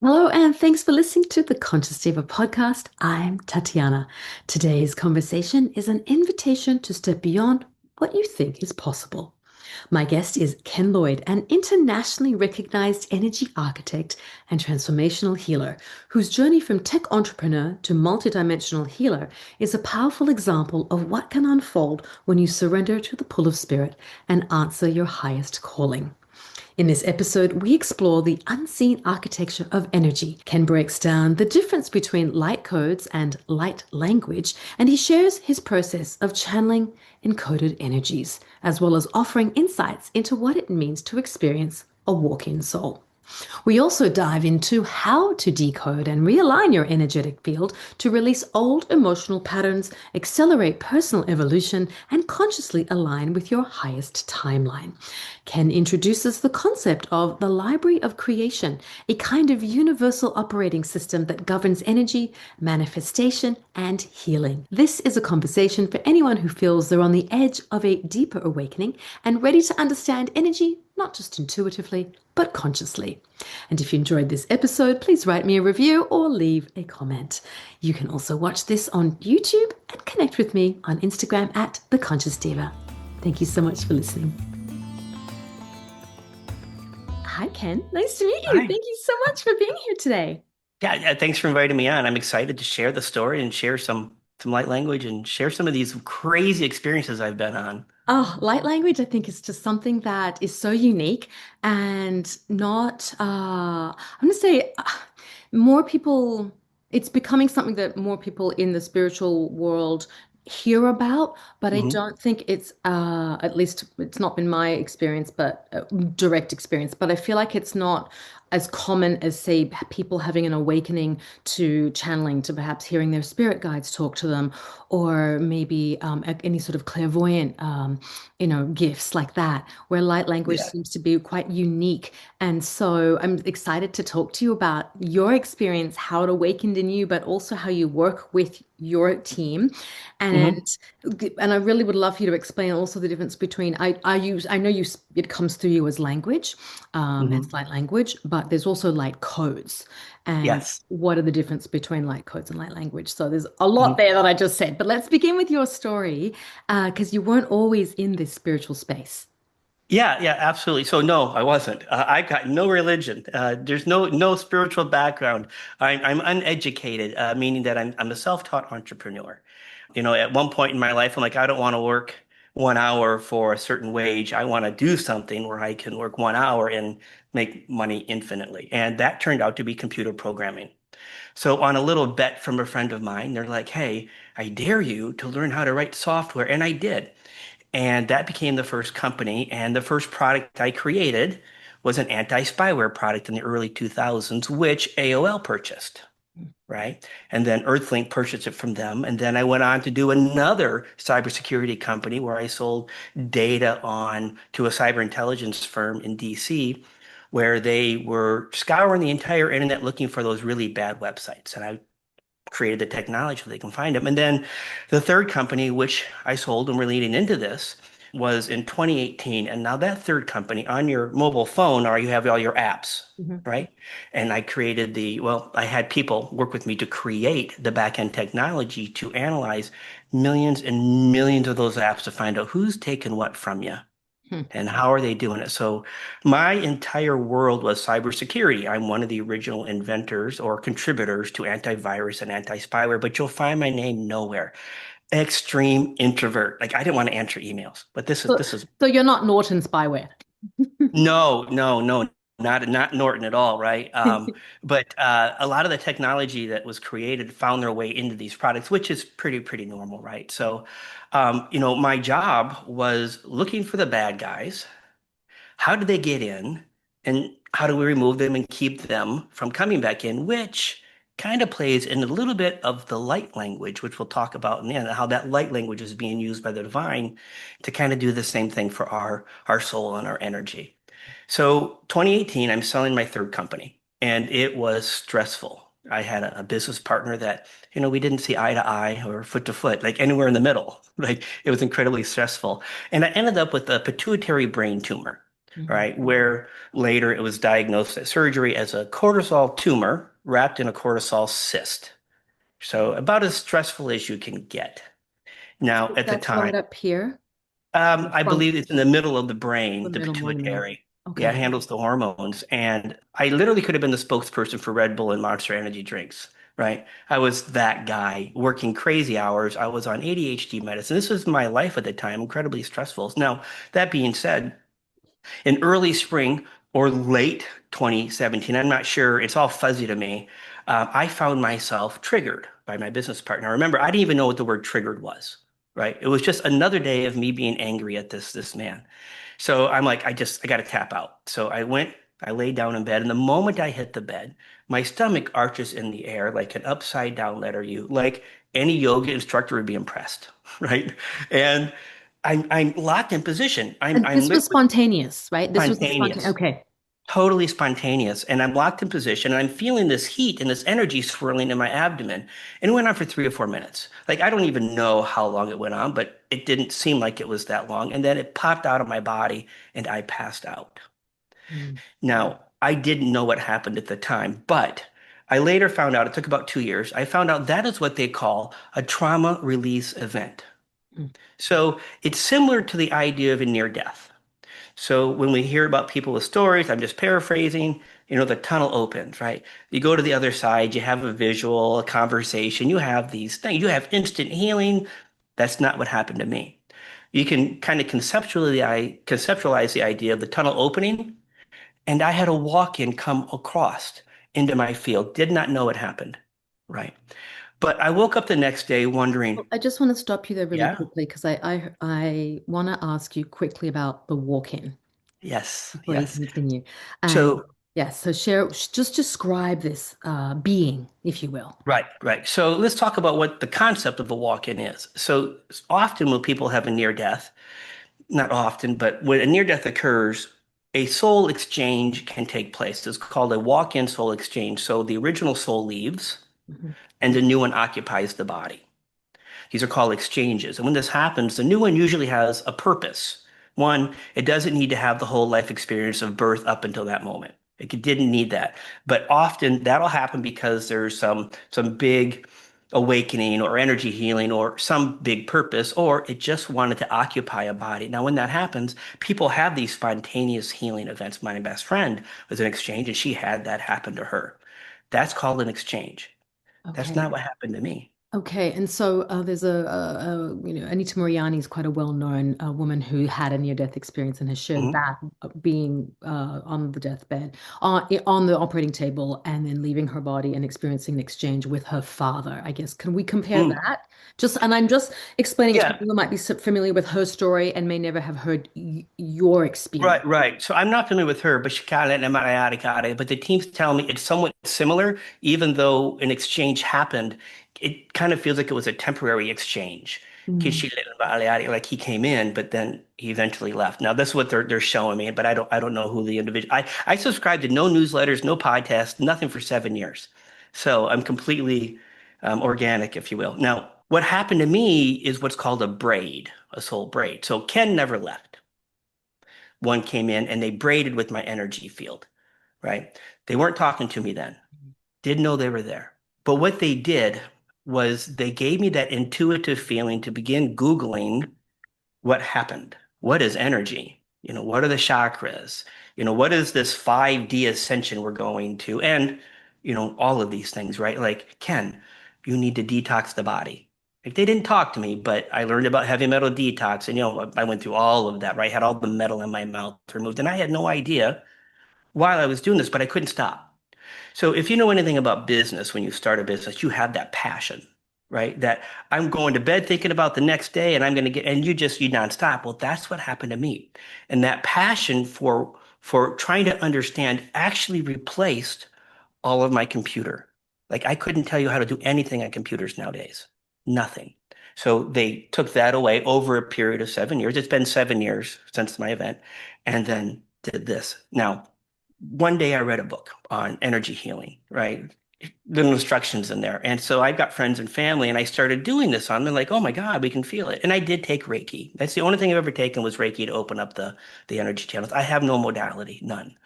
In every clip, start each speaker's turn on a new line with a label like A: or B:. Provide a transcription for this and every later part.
A: Hello, and thanks for listening to the Conscious Diva podcast. I'm Tatiana. Today's conversation is an invitation to step beyond what you think is possible. My guest is Ken Lloyd, an internationally recognized energy architect and transformational healer, whose journey from tech entrepreneur to multidimensional healer is a powerful example of what can unfold when you surrender to the pull of spirit and answer your highest calling. In this episode, we explore the unseen architecture of energy. Ken breaks down the difference between light codes and light language, and he shares his process of channeling encoded energies, as well as offering insights into what it means to experience a walk-in soul. We also dive into how to decode and realign your energetic field to release old emotional patterns, accelerate personal evolution, and consciously align with your highest timeline. Ken introduces the concept of the library of creation, a kind of universal operating system that governs energy, manifestation, and healing. This is a conversation for anyone who feels they're on the edge of a deeper awakening and ready to understand energy, not just intuitively, but consciously. And if you enjoyed this episode, please write me a review or leave a comment. You can also watch this on YouTube and connect with me on Instagram at The Conscious Diva. Thank you so much for listening. Hi, Ken. Nice to meet you.
B: Hi.
A: Thank you so much for being here today.
B: Yeah, thanks for inviting me on. I'm excited to share the story and share some light language and share some of these crazy experiences I've been on.
A: Oh, light language, I think, is just something that is so unique and not, I'm going to say more people, it's becoming something that more people in the spiritual world hear about, but I
B: Hmm.
A: don't think it's, at least it's not been my experience, but direct experience, but I feel like it's not as common as, say, people having an awakening to channeling, to perhaps hearing their spirit guides talk to them, or maybe any sort of clairvoyant, gifts like that, where light language
B: Yeah.
A: seems to be quite unique. And so I'm excited to talk to you about your experience, how it awakened in you, but also how you work with your team.
B: Hmm.
A: And and I really would love for you to explain also the difference between I know it comes through you as language,
B: Hmm.
A: as light language, but there's also light codes. And
B: Yes.
A: what are the difference between light codes and light language? So there's a lot
B: Mhm.
A: there that I just said, but let's begin with your story, because you weren't always in this spiritual space.
B: Yeah, absolutely. So no, I wasn't. I got no religion. There's no spiritual background. I'm uneducated, meaning that I'm a self-taught entrepreneur. At one point in my life, I'm like, I don't want to work 1 hour for a certain wage. I want to do something where I can work 1 hour and make money infinitely. And that turned out to be computer programming. So on a little bet from a friend of mine, they're like, hey, I dare you to learn how to write software. And I did. And that became the first company. And the first product I created was an anti-spyware product in the early 2000s, which AOL purchased, right? And then Earthlink purchased it from them. And then I went on to do another cybersecurity company where I sold data on to a cyber intelligence firm in DC, where they were scouring the entire internet looking for those really bad websites. And I created the technology so they can find them. And then the third company, which I sold and we're leading into this, was in 2018. And now that third company on your mobile phone, or you have all your apps,
A: Mhm.
B: right? And I had people work with me to create the back-end technology to analyze millions and millions of those apps to find out who's taken what from you
A: Hmm.
B: and how are they doing it? So my entire world was cybersecurity. I'm one of the original inventors or contributors to antivirus and anti-spyware, but you'll find my name nowhere. Extreme introvert. Like I didn't want to answer emails, but this is
A: So,
B: this is
A: so you're not Norton spyware.
B: no, not Norton at all, right? But a lot of the technology that was created found their way into these products, which is pretty normal, right? So, my job was looking for the bad guys. How do they get in? And how do we remove them and keep them from coming back in? Which kind of plays in a little bit of the light language, which we'll talk about in the end, how that light language is being used by the divine to kind of do the same thing for our soul and our energy. So 2018, I'm selling my third company, and it was stressful. I had a business partner that, we didn't see eye to eye or foot to foot, like anywhere in the middle. Like it was incredibly stressful. And I ended up with a pituitary brain tumor.
A: Mhm.
B: right? Where later it was diagnosed at surgery as a cortisol tumor wrapped in a cortisol cyst. So about as stressful as you can get. Now, at the
A: That's
B: time,
A: right up here,
B: I
A: front,
B: believe it's in the middle of the
A: the
B: brain, the
A: middle more in the middle.
B: pituitary. Yeah, it
A: Okay.
B: handles the hormones. And I literally could have been the spokesperson for Red Bull and Monster Energy drinks, right? I was that guy working crazy hours. I was on ADHD medicine. This was my life at the time, incredibly stressful. Now, that being said, in early spring or late 2017, I'm not sure, it's all fuzzy to me. I found myself triggered by my business partner. Remember, I didn't even know what the word triggered was, right? It was just another day of me being angry at this man. So I'm like, I got to tap out. So I laid down in bed, and the moment I hit the bed, my stomach arches in the air like an upside down letter U, like any yoga instructor would be impressed, right? And I'm locked in position.
A: And
B: I'm
A: this was
B: literally
A: spontaneous, right? This was a spontaneous.
B: spontaneous,
A: Okay.
B: totally spontaneous. And I'm locked in position and I'm feeling this heat and this energy swirling in my abdomen. And it went on for 3 or 4 minutes. Like I don't even know how long it went on, but it didn't seem like it was that long. And then it popped out of my body and I passed out.
A: Mm,
B: Now, I didn't know what happened at the time, but I later found out, it took about 2 years, I found out that is what they call a trauma release event.
A: mm.
B: So it's similar to the idea of a near death. So when we hear about people with stories, I'm just paraphrasing, the tunnel opens, right? You go to the other side, you have a visual, a conversation, you have these things, you have instant healing. That's not what happened to me. You can kind of conceptualize the idea of the tunnel opening, and I had a walk-in come across into my field. Did not know it happened, right? But I woke up the next day wondering,
A: Well, I just want to stop you there really
B: yeah,
A: quickly because I want to ask you quickly about the walk-in
B: yes,
A: before you
B: yes.
A: continue. And
B: So
A: yes, so share, just describe this being, if you will.
B: right, right. So let's talk about what the concept of a walk-in is. So often when people have a near death, not often, but when a near death occurs, a soul exchange can take place. It's called a walk-in soul exchange. So the original soul leaves
A: Mhm.
B: and the new one occupies the body. These are called exchanges. And when this happens, the new one usually has a purpose. One, it doesn't need to have the whole life experience of birth up until that moment. It didn't need that. But often that'll happen because there's some big awakening or energy healing or some big purpose, or it just wanted to occupy a body. Now, when that happens, people have these spontaneous healing events. My best friend was an exchange, and she had that happen to her. That's called an exchange. That's
A: Okay.
B: not what happened to me.
A: Okay, and so there's Anita Moriani is quite a well-known woman who had a near-death experience and has shared
B: Mhm.
A: that being on the deathbed, on the operating table, and then leaving her body and experiencing an exchange with her father. I guess can we compare
B: Mm.
A: that? And I'm just explaining it to
B: Yeah,
A: people who might be familiar with her story and may never have heard your experience.
B: right, right. So I'm not familiar with her, but but the teams tell me it's somewhat similar, even though an exchange happened. It kind of feels like it was a temporary exchange.
A: Mm.
B: Like he came in, but then he eventually left. Now that's what they're showing me, but I don't know who the individual. I subscribed to no newsletters, no podcasts, nothing for 7 years. So I'm completely organic, if you will. Now, what happened to me is what's called a braid, a soul braid. So Ken never left. One came in and they braided with my energy field, right? They weren't talking to me then, didn't know they were there. But what they did was they gave me that intuitive feeling to begin Googling what happened. What is energy? What are the chakras? What is this 5D ascension we're going to? And, all of these things, right? Like, Ken, you need to detox the body. Like, they didn't talk to me, but I learned about heavy metal detox. And, I went through all of that, right? Had all the metal in my mouth removed. And I had no idea while I was doing this, but I couldn't stop. So if you know anything about business, when you start a business, you have that passion, right? That I'm going to bed thinking about the next day and I'm going to and you nonstop. Well, that's what happened to me. And that passion for trying to understand actually replaced all of my computer. Like I couldn't tell you how to do anything on computers nowadays. Nothing. So they took that away over a period of 7 years. It's been 7 years since my event, and then did this. Now, one day I read a book on energy healing, right? little instructions in there. And so I've got friends and family, and I started doing this on them, like, oh my God, we can feel it. And I did take Reiki. That's the only thing I've ever taken was Reiki to open up the energy channels. I have no modality, none.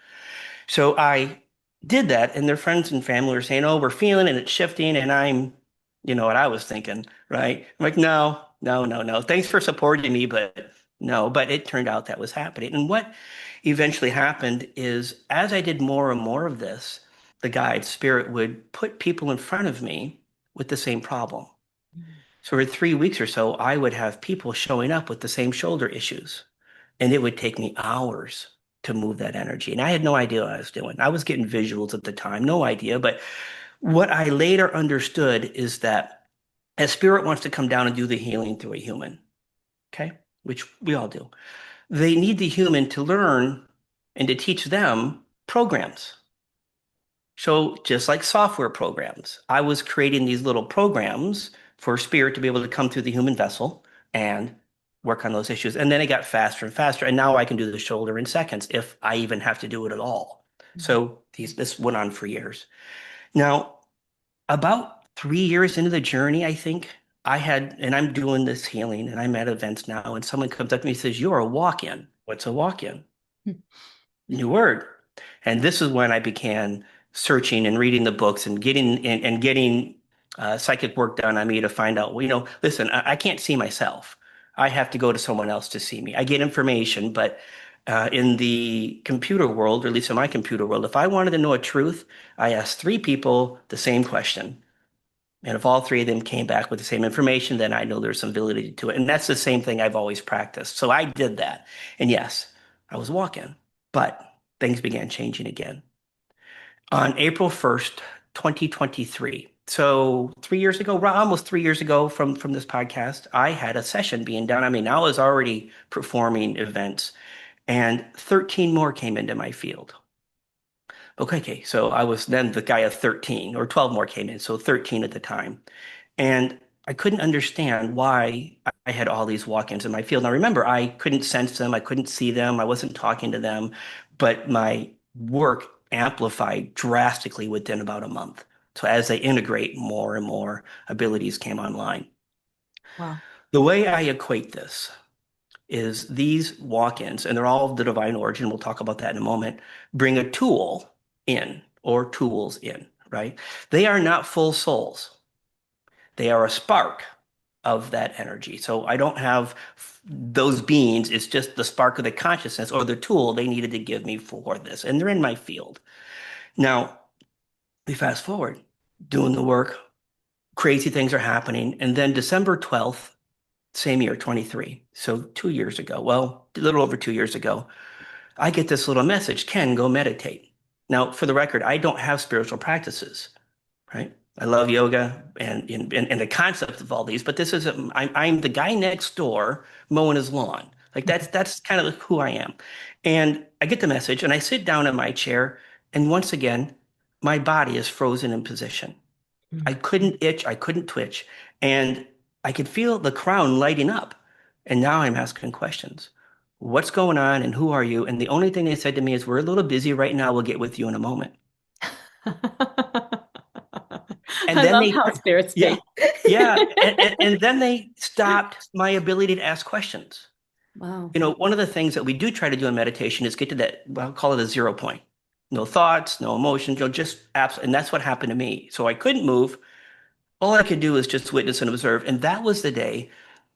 B: So I did that, and their friends and family were saying, oh, we're feeling it, it's shifting. And you know what I was thinking, right? I'm like, no, no, no, no. Thanks for supporting me, but no. But it turned out that was happening. And what eventually happened is as I did more and more of this, the guide spirit would put people in front of me with the same problem. So for 3 weeks or so, I would have people showing up with the same shoulder issues. And it would take me hours to move that energy. And I had no idea what I was doing. I was getting visuals at the time, no idea. But what I later understood is that a spirit wants to come down and do the healing through a human, okay? Which we all do. They need the human to learn and to teach them programs. So just like software programs, I was creating these little programs for spirit to be able to come through the human vessel and work on those issues. And then it got faster and faster. And now I can do the shoulder in seconds if I even have to do it at all. So this went on for years. Now, about 3 years into the journey, I think and I'm doing this healing and I'm at events now, and someone comes up to me and says, you're a walk-in. What's a walk-in? New word. And this is when I began searching and reading the books and getting psychic work done on me to find out, well, listen, I can't see myself. I have to go to someone else to see me. I get information, but in the computer world, or at least in my computer world, if I wanted to know a truth, I asked three people the same question. And if all three of them came back with the same information, then I know there's some validity to it. And that's the same thing I've always practiced. So I did that. And yes, I was walking, but things began changing again. On April 1st, 2023, so 3 years ago, almost 3 years ago from this podcast, I had a session being done. I mean, I was already performing events, and 13 more came into my field. Okay, so I was then the guy of 13, or 12 more came in, so 13 at the time. And I couldn't understand why I had all these walk-ins in my field. Now, remember, I couldn't sense them, I couldn't see them, I wasn't talking to them, but my work amplified drastically within about a month. So as they integrate, more and more abilities came online.
A: Wow.
B: The way I equate this is these walk-ins, and they're all of the divine origin, we'll talk about that in a moment, bring a tool in or tools in, right? They are not full souls. They are a spark of that energy. So I don't have those beings. It's just the spark of the consciousness or the tool they needed to give me for this. And they're in my field. Now, we fast forward, doing the work, crazy things are happening. And then December 12th, same year, 23. So 2 years ago, well, a little over 2 years ago, I get this little message, Ken, go meditate. Now, for the record, I don't have spiritual practices, right? I love yoga and the concept of all these, but this isn't, I'm the guy next door mowing his lawn. Like that's kind of who I am. And I get the message and I sit down in my chair, and once again, my body is frozen in position. I couldn't itch, I couldn't twitch, and I could feel the crown lighting up. And now I'm asking questions. What's going on and who are you? And the only thing they said to me is, we're a little busy right now. We'll get with you in a moment. And
A: I
B: then
A: love
B: they,
A: how spirits
B: yeah,
A: speak.
B: yeah. And then they stopped my ability to ask questions.
A: Wow.
B: One of the things that we do try to do in meditation is get to that, well, I'll call it a 0 point. No thoughts, no emotions, just apps. And that's what happened to me. So I couldn't move. All I could do was just witness and observe. And that was the day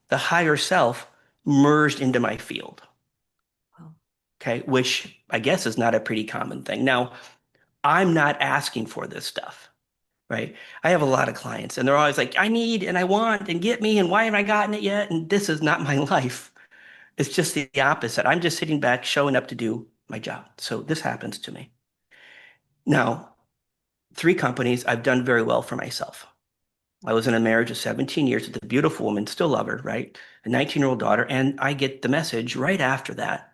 B: the higher self merged into my field.
A: Wow.
B: Okay. Which I guess is not a pretty common thing. Now, I'm not asking for this stuff. Right. I have a lot of clients and they're always like, I need and I want and get me and why haven't I gotten it yet? And this is not my life. It's just the opposite. I'm just sitting back, showing up to do my job. So this happens to me. Now, 3 companies, I've done very well for myself. I was in a marriage of 17 years with a beautiful woman, still love her, right? A 19-year-old daughter. And I get the message right after that,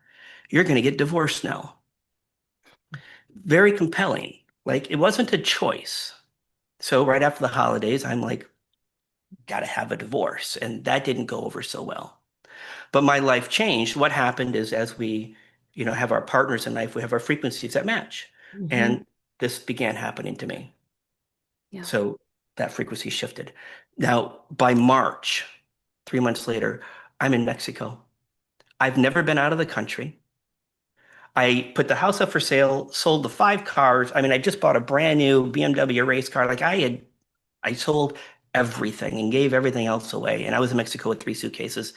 B: you're going to get divorced now. Very compelling. Like it wasn't a choice. So right after the holidays, I'm like, got to have a divorce. And that didn't go over so well. But my life changed. What happened is as we, have our partners in life, we have our frequencies that match.
A: Mhm.
B: And this began happening to me.
A: Yeah.
B: So that frequency shifted. Now, by March, 3 months later, I'm in Mexico. I've never been out of the country. I put the house up for sale, sold the 5 cars. I mean, I just bought a brand new BMW race car. I sold everything and gave everything else away. And I was in Mexico with 3 suitcases.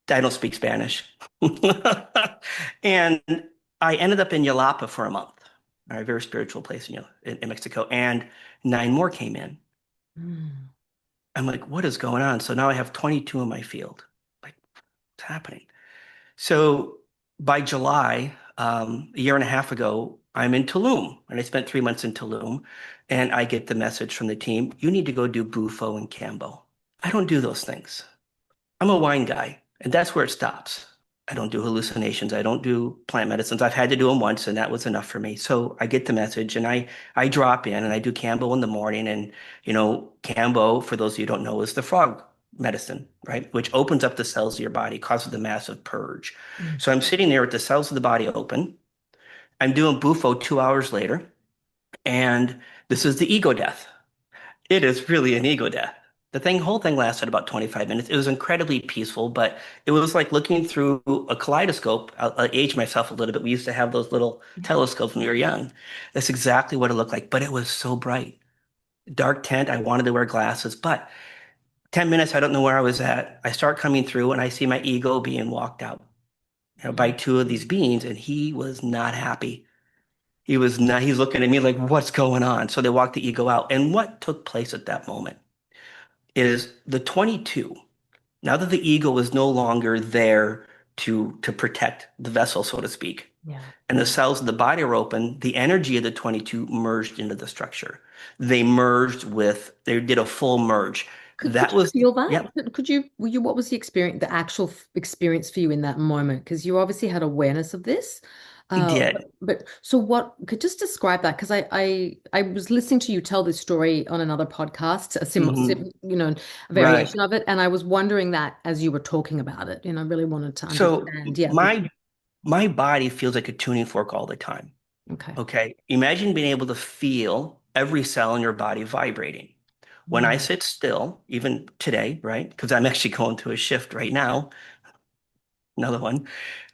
B: I don't speak Spanish. And I ended up in Jalapa for a month, a very spiritual place in Mexico. And 9 more came in.
A: Mm.
B: I'm like, what is going on? So now I have 22 in my field. Like, what's happening? So by July, a year and a half ago, I'm in Tulum, and I spent 3 months in Tulum, and I get the message from the team, you need to go do Bufo and Cambo. I don't do those things. I'm a wine guy, and that's where it stops. I don't do hallucinations. I don't do plant medicines. I've had to do them once, and that was enough for me. So I get the message, and I drop in, and I do Cambo in the morning. And Cambo, for those of you who don't know, is the frog medicine, right? Which opens up the cells of your body, causes a massive purge.
A: Mm.
B: So I'm sitting there with the cells of the body open. I'm doing Bufo 2 hours later, and this is the ego death. It is really an ego death. Whole thing lasted about 25 minutes. It was incredibly peaceful, but it was like looking through a kaleidoscope. I'll age myself a little bit. We used to have those little telescopes when we were young. That's exactly what it looked like, but it was so bright. Dark tent. I wanted to wear glasses, but 10 minutes, I don't know where I was at. I start coming through and I see my ego being walked out, by
A: Mm.
B: 2 of these beings, and he was not happy. He was not, he's looking at me like, what's going on? So they walked the ego out. And what took place at that moment is the 22, now that the ego is no longer there to protect the vessel, so to speak,
A: Yeah.
B: and the cells of the body are open, the energy of the 22 merged into the structure. They did a full merge.
A: Could
B: That
A: you
B: was,
A: feel that?
B: yep,
A: What was the experience, the actual experience for you in that moment? Because you obviously had awareness of this.
B: he did.
A: But so what, could just describe that? Because I was listening to you tell this story on another podcast,
B: Hmm.
A: a
B: Right.
A: variation of it. And I was wondering that as you were talking about it, I really wanted to
B: So
A: understand. Yeah.
B: my body feels like a tuning fork all the time.
A: Okay.
B: Okay. Imagine being able to feel every cell in your body vibrating. When I
A: Mm.
B: sit still, even today, right? Because I'm actually going through a shift right now, another one.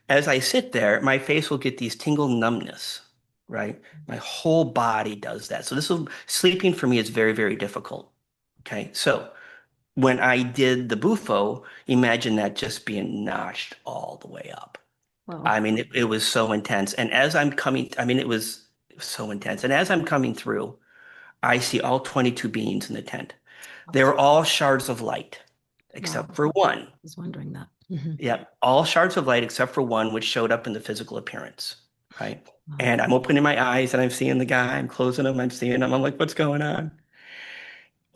B: As I sit there, my face will get these tingle numbness, right? My whole body does that. So sleeping for me is very, very difficult. Okay. So when I did the Bufo, imagine that just being notched all the way up.
A: Well,
B: I mean, it was so intense. And as I'm coming, I mean, it was so intense. And as I'm coming through, I see all 22 beings in the tent. They were all shards of light,
A: wow.
B: except for one.
A: I was wondering that. Hmm.
B: Yep, all shards of light except for one, which showed up in the physical appearance, right?
A: Wow.
B: And I'm opening my eyes and I'm seeing the guy, I'm closing them, I'm seeing him. I'm like, what's going on?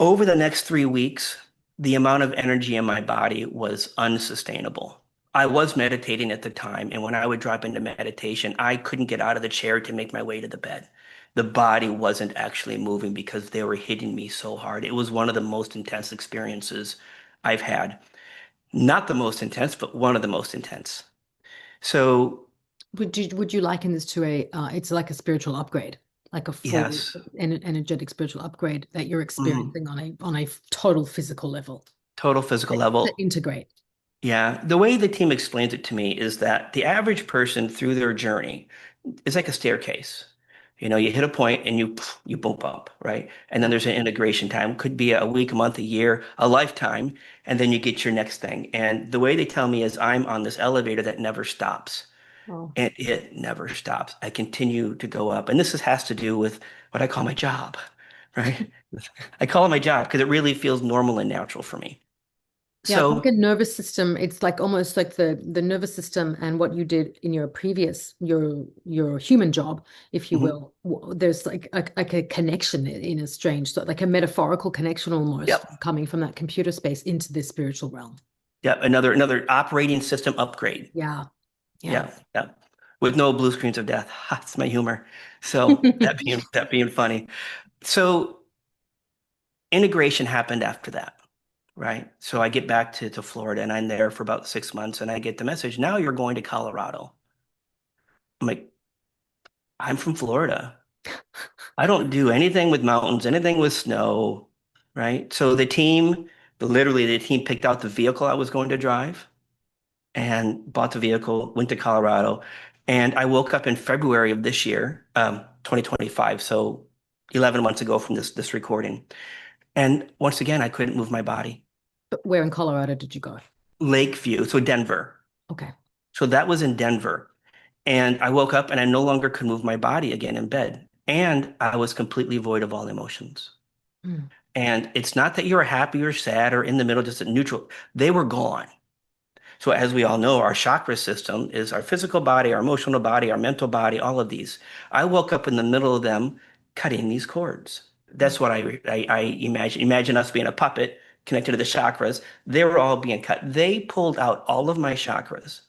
B: Over the next 3 weeks, the amount of energy in my body was unsustainable. I was meditating at the time, and when I would drop into meditation, I couldn't get out of the chair to make my way to the bed. The body wasn't actually moving because they were hitting me so hard. It was one of the most intense experiences I've had. Not the most intense, but one of the most intense. So,
A: Would you liken this to it's like a spiritual upgrade, like a full
B: yes,
A: energetic spiritual upgrade that you're
B: mhm,
A: experiencing on a total physical level
B: total physical
A: to
B: level.
A: integrate.
B: Yeah, the way the team explains it to me is that the average person through their journey is like a staircase. You hit a point and you bump up, right? And then
A: Yeah.
B: there's an integration time. Could be a week, a month, a year, a lifetime, and then you get your next thing. And the way they tell me is I'm on this elevator that never stops.
A: Oh,
B: And it never stops. I continue to go up. And has to do with what I call my job, right? I call it my job because it really feels normal and natural for me.
A: yeah, it's like
B: So,
A: a nervous system. It's like almost like the nervous system and what you did in your previous your human job, if you
B: mhm.
A: will. There's like a connection in a strange, so like a metaphorical connection almost
B: Yep.
A: coming from that computer space into this spiritual realm.
B: Yep. Another operating system upgrade.
A: Yeah, yeah.
B: Yeah. Yeah. With no blue screens of death. That's my humor. So that being funny. So integration happened after that, right? So I get back to Florida and I'm there for about 6 months and I get the message, now you're going to Colorado. I'm like, I'm from Florida. I don't do anything with mountains, anything with snow, right? So literally the team picked out the vehicle I was going to drive and bought the vehicle, went to Colorado, and I woke up in February of this year, 2025, so 11 months ago from this recording. And once again, I couldn't move my body.
A: But where in Colorado did you go?
B: Lakeview, so Denver.
A: Okay.
B: So that was in Denver. And I woke up and I no longer could move my body again in bed. And I was completely void of all emotions.
A: Mm.
B: And it's not that you're happy or sad or in the middle, just neutral. They were gone. So as we all know, our chakra system is our physical body, our emotional body, our mental body, all of these. I woke up in the middle of them cutting these cords. That's what I imagine. Imagine us being a puppet connected to the chakras. They were all being cut. They pulled out all of my chakras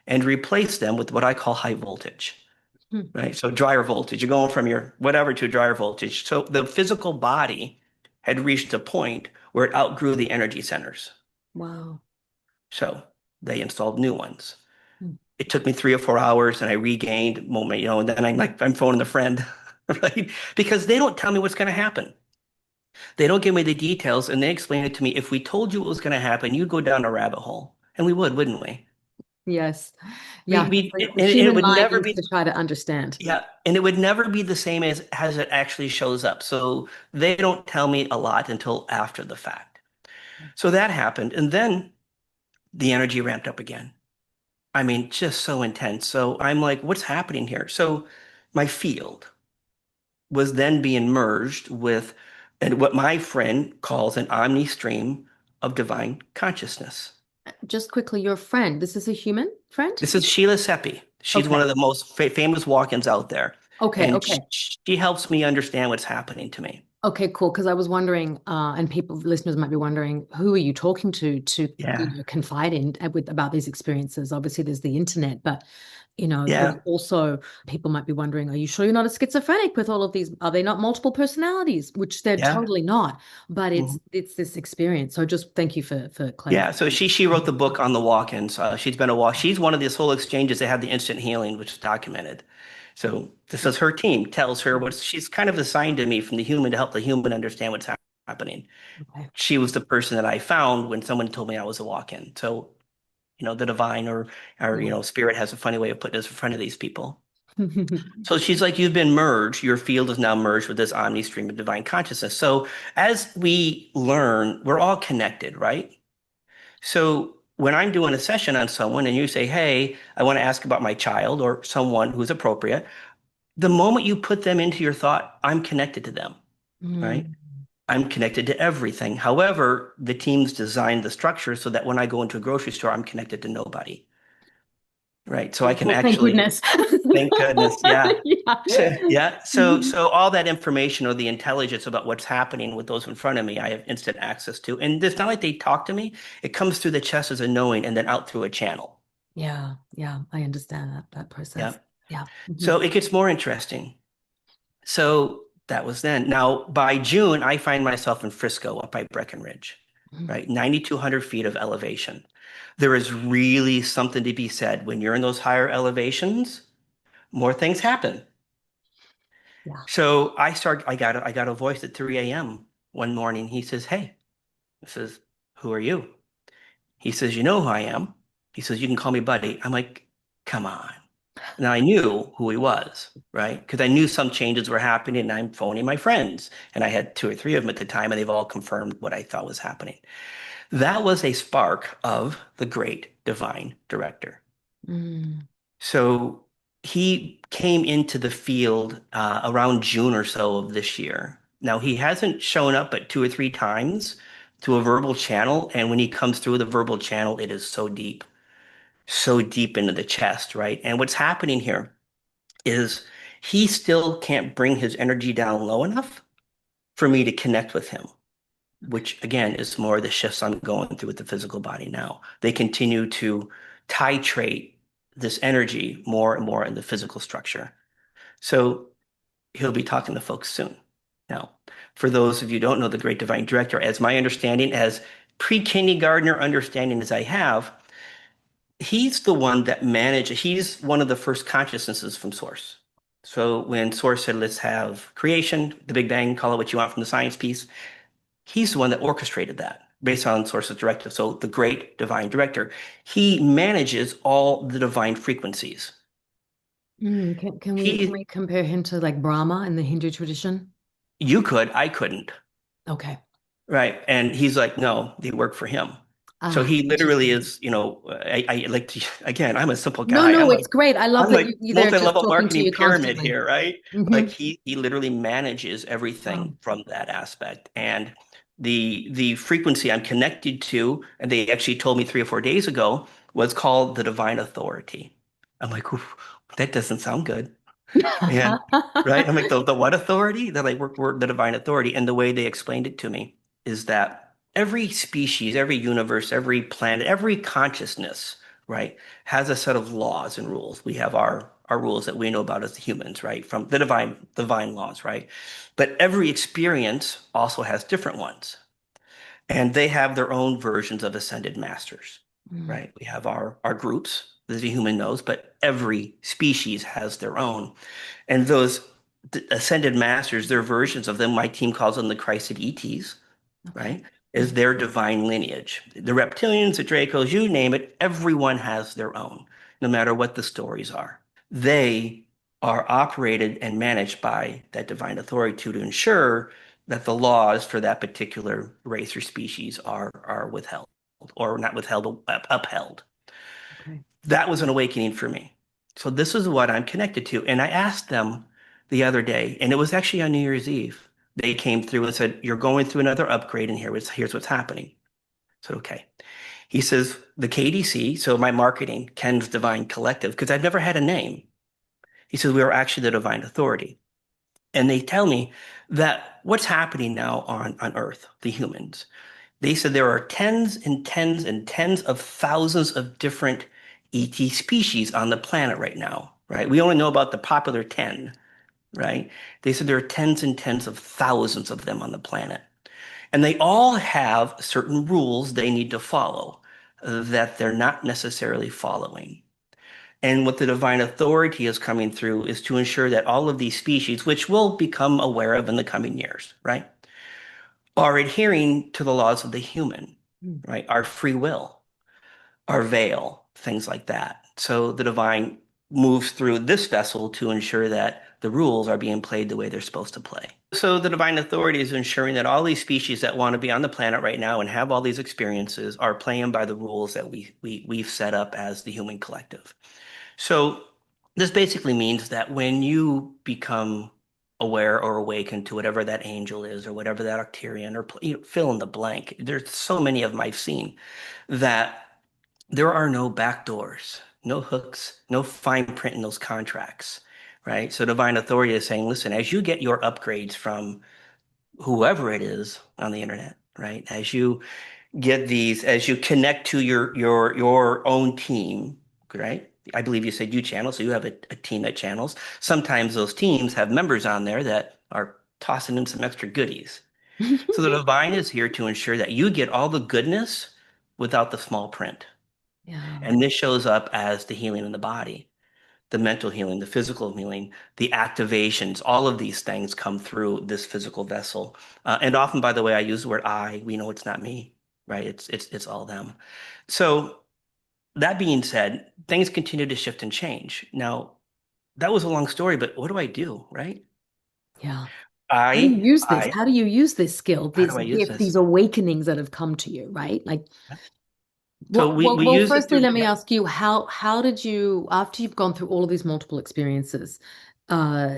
B: and replaced them with what I call high voltage,
A: Mm.
B: right? So drier voltage. You're going from your whatever to drier voltage. So the physical body had reached a point where it outgrew the energy centers.
A: Wow.
B: So they installed new ones.
A: Mm.
B: It took me 3 or 4 hours and I regained moment, and then I'm phoning a friend, right? Because they don't tell me what's going to happen. They don't give me the details and they explain it to me. If we told you what was going to happen, you'd go down a rabbit hole. And we would, wouldn't we?
A: Yes. Yeah. The
B: And it
A: human
B: would
A: mind
B: never
A: needs
B: be,
A: to try to understand.
B: yeah, and it would never be the same as it actually shows up. So they don't tell me a lot until after the fact. So that happened. And then the energy ramped up again. I mean, just so intense. So I'm like, what's happening here? So my field was then being merged with and what my friend calls an omni stream of divine consciousness.
A: Just quickly, your friend, this is a human friend?
B: This is Sheila Seppi. She's one
A: Okay.
B: of the most famous walk-ins out there.
A: Okay.
B: And
A: Okay.
B: she helps me understand what's happening to me.
A: Okay, cool. Because I was wondering, and people, listeners might be wondering, who are you talking to,
B: Yeah.
A: confide in with about these experiences? Obviously, there's the internet, but there's
B: Yeah.
A: also people might be wondering, are you sure you're not a schizophrenic with all of these? Are they not multiple personalities? Which they're
B: Yeah.
A: totally not, but it's
B: Mhm.
A: it's this experience. So just thank you for
B: Yeah, so
A: clarifying.
B: she wrote the book on the walk-ins. She's been a walk. She's one of these whole exchanges. They have the instant healing, which is documented. So this is her team tells her what she's kind of assigned to me from the human to help the human understand what's happening.
A: Okay.
B: She was the person that I found when someone told me I was a walk-in. So the divine or
A: Yeah.
B: spirit has a funny way of putting us in front of these people. So she's like, you've been merged. Your field is now merged with this omni stream of divine consciousness. So as we learn, we're all connected, right? So when I'm doing a session on someone and you say, hey, I want to ask about my child or someone who's appropriate, the moment you put them into your thought, I'm connected to them, right?
A: Mm.
B: I'm connected to everything. However, the teams designed the structure so that when I go into a grocery store, I'm connected to nobody, right? So I can
A: Well, thank
B: actually,
A: goodness.
B: thank goodness, yeah.
A: Yeah.
B: So, yeah. So,
A: Mhm.
B: so all that information or the intelligence about what's happening with those in front of me, I have instant access to. And it's not like they talk to me. It comes through the chest as a knowing and then out through a channel.
A: Yeah, yeah, I understand that
B: Yeah.
A: process. Yeah. Mhm.
B: So it gets more interesting. So that was then. Now, by June, I find myself in Frisco up by Breckenridge,
A: Mhm.
B: right? 9,200 feet of elevation. There is really something to be said. When you're in those higher elevations, more things happen.
A: Yeah.
B: So I got a voice at 3 a.m. one morning. He says, hey, I says, who are you? He says, you know who I am. He says, you can call me buddy. I'm like, come on. Now I knew who he was, right? Because I knew some changes were happening and I'm phoning my friends. And I had two or three of them at the time and they've all confirmed what I thought was happening. That was a spark of the great divine director.
A: Mm.
B: So he came into the field around June or so of this year. Now he hasn't shown up but two or three times to a verbal channel. And when he comes through the verbal channel, it is so deep into the chest, right? And what's happening here is he still can't bring his energy down low enough for me to connect with him, which again is more the shifts I'm going through with the physical body now. They continue to titrate this energy more and more in the physical structure. So he'll be talking to folks soon. Now, for those of you who don't know the great divine director, as my understanding, as pre-kindergartner understanding as I have, he's the one that he's one of the first consciousnesses from source. So when Source said, let's have creation, the Big Bang, call it what you want from the science piece, he's the one that orchestrated that based on Source's directive. So the great divine director, he manages all the divine frequencies.
A: Can
B: He,
A: we compare him to like Brahma in the Hindu tradition?
B: you could, I couldn't.
A: Okay.
B: Right. And he's like, no, they work for him. So
A: Ah,
B: he literally
A: interesting.
B: is, I like to, again, I'm a simple
A: No,
B: guy.
A: no, it's great. I love
B: I'm
A: that
B: like
A: they're just
B: multi-level
A: talking to
B: marketing
A: you
B: pyramid
A: constantly.
B: here, right?
A: Hmm.
B: Like he literally manages everything
A: Wow.
B: from that aspect. And the frequency I'm connected to, and they actually told me 3 or 4 days ago, was called the divine authority. I'm like, oof, that doesn't sound good. And right, I'm like the what authority? They're like we're the divine authority. And the way they explained it to me is that every species, every universe, every planet, every consciousness, right, has a set of laws and rules. We have our rules that we know about as humans, right, from the divine laws, right? But every experience also has different ones. And they have their own versions of ascended masters,
A: Mm,
B: right? We have our groups that the human knows, but every species has their own. And those ascended masters, their versions of them, my team calls them the Christed ETs,
A: okay.
B: right? Is their divine lineage. The reptilians, the Dracos, you name it, everyone has their own, no matter what the stories are. They are operated and managed by that divine authority to ensure that the laws for that particular race or species are withheld, or not withheld, upheld.
A: Okay.
B: That was an awakening for me. So this is what I'm connected to. And I asked them the other day, and it was actually on New Year's Eve. They came through and said, you're going through another upgrade, and here's what's happening. I said, okay. He says, the KDC, so my marketing, Ken's Divine Collective, because I've never had a name. He says, we are actually the divine authority. And they tell me that what's happening now on Earth, the humans, they said there are tens and tens and tens of thousands of different ET species on the planet right now, right? We only know about the popular 10, right? They said there are tens and tens of thousands of them on the planet. And they all have certain rules they need to follow that they're not necessarily following. And what the divine authority is coming through is to ensure that all of these species, which we'll become aware of in the coming years, right, are adhering to the laws of the human,
A: Mm.
B: right? Our free will, our veil, things like that. So the divine moves through this vessel to ensure that the rules are being played the way they're supposed to play. So the divine authority is ensuring that all these species that want to be on the planet right now and have all these experiences are playing by the rules that we've set up as the human collective. So this basically means that when you become aware or awakened to whatever that angel is or whatever that Octarian or fill in the blank, there's so many of them I've seen that there are no back doors, no hooks, no fine print in those contracts, right? So divine authority is saying, listen, as you get your upgrades from whoever it is on the internet, right? As you get these, as you connect to your own team, right? I believe you said you channel, so you have a team that channels. Sometimes those teams have members on there that are tossing in some extra goodies. So the divine is here to ensure that you get all the goodness without the small print.
A: Yeah.
B: And this shows up as the healing in the body, the mental healing, the physical healing, the activations, all of these things come through this physical vessel. And often, by the way, I use the word I. We know it's not me, right? It's all them. So that being said, things continue to shift and change. Now, that was a long story, but what do I do, right?
A: Yeah. How do you
B: I,
A: use this?
B: I,
A: How do you use this skill,
B: how
A: this
B: do I use
A: gift,
B: this?
A: these awakenings that have come to you, right? Like,
B: So we
A: well,
B: use it
A: firstly,
B: through,
A: let me
B: yeah.
A: ask you, how did you, after you've gone through all of these multiple experiences,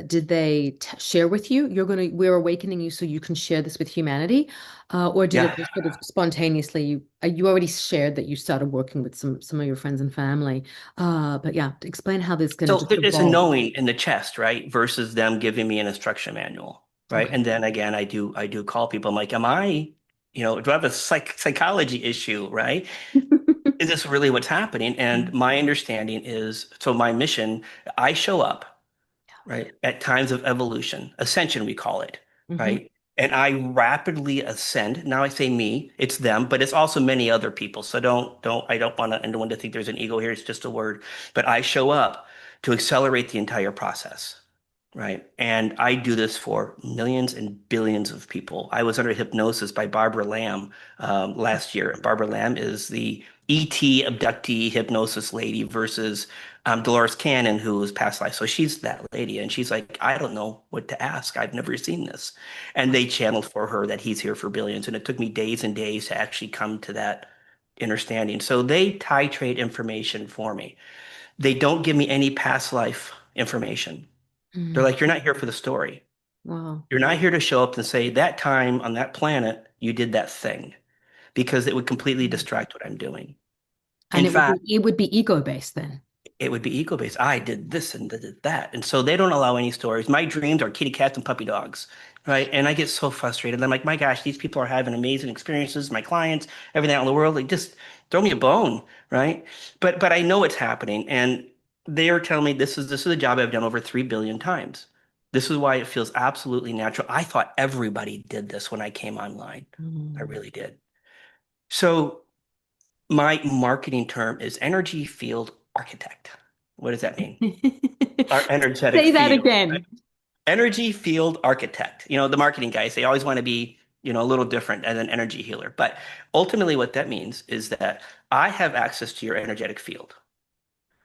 A: did they t share with you, we're awakening you so you can share this with humanity? Or did it
B: Yeah.
A: just sort of spontaneously, you already shared that you started working with some of your friends and family. But yeah, explain how this is going to
B: So
A: just
B: there's a
A: evolve.
B: knowing in the chest, right? Versus them giving me an instruction manual, right?
A: Okay.
B: And then again, I do call people. I'm like, am I, do I have a psychology issue, right? Is this really what's happening? And my understanding is, so my mission, I show up, right, at times of evolution, ascension, we call it,
A: Hmm.
B: right? And I rapidly ascend. Now I say me, it's them, but it's also many other people. So I don't want anyone to think there's an ego here. It's just a word. But I show up to accelerate the entire process. right? And I do this for millions and billions of people. I was under hypnosis by Barbara Lamb last year. Barbara Lamb is the ET abductee hypnosis lady versus Dolores Cannon, who was past life. So she's that lady, and she's like, I don't know what to ask. I've never seen this. And they channeled for her that he's here for billions. And it took me days and days to actually come to that understanding. So they titrate information for me. They don't give me any past life information. They're
A: Mm.
B: like, you're not here for the story.
A: Wow.
B: You're not here to show up and say, that time on that planet, you did that thing, because it would completely distract what I'm doing.
A: And
B: In fact,
A: it would be ego based then.
B: it would be ego based. I did this and did that. And so they don't allow any stories. My dreams are kitty cats and puppy dogs, right? And I get so frustrated. I'm like, my gosh, these people are having amazing experiences, my clients, everything out in the world. Like, just throw me a bone, right? But I know it's happening. And they are telling me this is a job I've done over 3 billion times. This is why it feels absolutely natural. I thought everybody did this when I came online. I
A: Mm.
B: really did. So my marketing term is energy field architect. What does that mean? Our energetic
A: Say that
B: field, right?
A: again.
B: Energy field architect. The marketing guys, they always want to be, a little different as an energy healer. But ultimately, what that means is that I have access to your energetic field,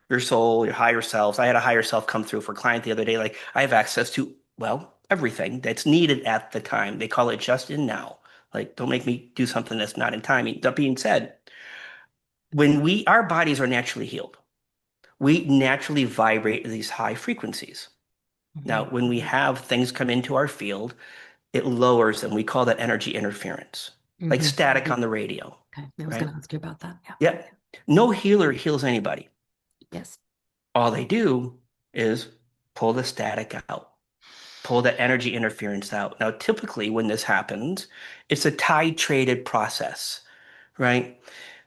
B: your soul, your higher selves. I had a higher self come through for a client the other day. Like, I have access to, well, everything that's needed at the time. They call it just in now. Like, don't make me do something that's not in timing. That being said, when our bodies are naturally healed, we naturally vibrate at these high frequencies. Now,
A: Mhm.
B: when we have things come into our field, it lowers them. We call that energy interference, like
A: Mhm.
B: static on the radio,
A: Okay. I was going
B: right?
A: to ask you about that. Yeah.
B: Yeah. No healer heals anybody.
A: Yes.
B: All they do is pull the static out, pull the energy interference out. Now, typically, when this happens, it's a titrated process, right?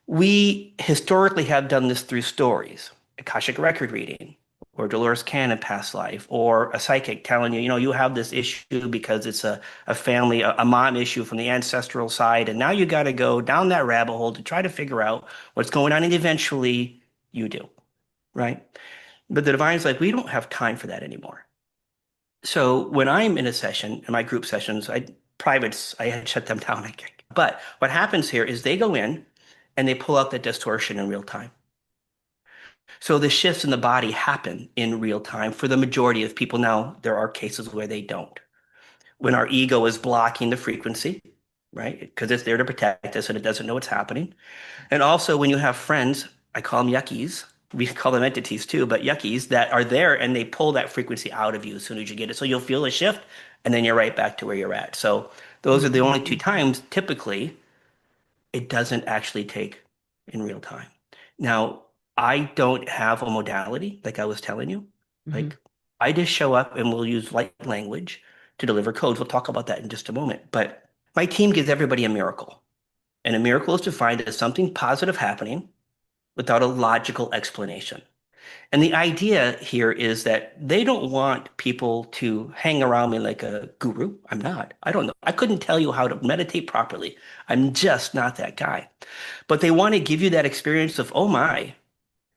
B: We historically have done this through stories, Akashic record reading, or Dolores Cannon past life, or a psychic telling you, you have this issue because it's a family, a mom issue from the ancestral side, and now you got to go down that rabbit hole to try to figure out what's going on, and eventually you do, right? But the divine's like, we don't have time for that anymore. So when I'm in a session, in my group sessions, privates, I had shut them down. But what happens here is they go in and they pull out the distortion in real time. So the shifts in the body happen in real time for the majority of people. Now, there are cases where they don't. When our ego is blocking the frequency, right? Because it's there to protect us and it doesn't know what's happening. And also when you have friends, I call them yuckies. We call them entities too, but yuckies that are there and they pull that frequency out of you as soon as you get it. So you'll feel a shift and then you're right back to where you're at. So those are the only two
A: Mhm.
B: times typically it doesn't actually take in real time. Now, I don't have a modality like I was telling you.
A: Mhm.
B: Like, I just show up and we'll use light language to deliver codes. We'll talk about that in just a moment. But my team gives everybody a miracle. And a miracle is defined as something positive happening without a logical explanation. And the idea here is that they don't want people to hang around me like a guru. I'm not. I don't know. I couldn't tell you how to meditate properly. I'm just not that guy. But they want to give you that experience of, oh my,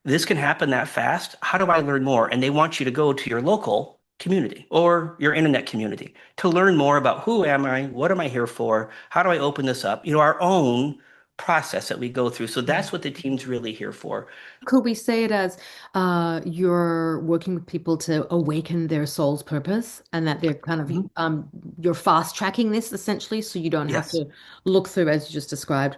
B: this can happen that fast. How do I learn more? And they want you to go to your local community or your internet community to learn more about who am I? What am I here for? How do I open this up? Our own process that we go through. So that's what the team's really here for.
A: Could we say it as you're working with people to awaken their soul's purpose and that they're kind of
B: Mhm.
A: you're fast tracking this essentially so you don't have
B: Yes.
A: to look through, as you just described,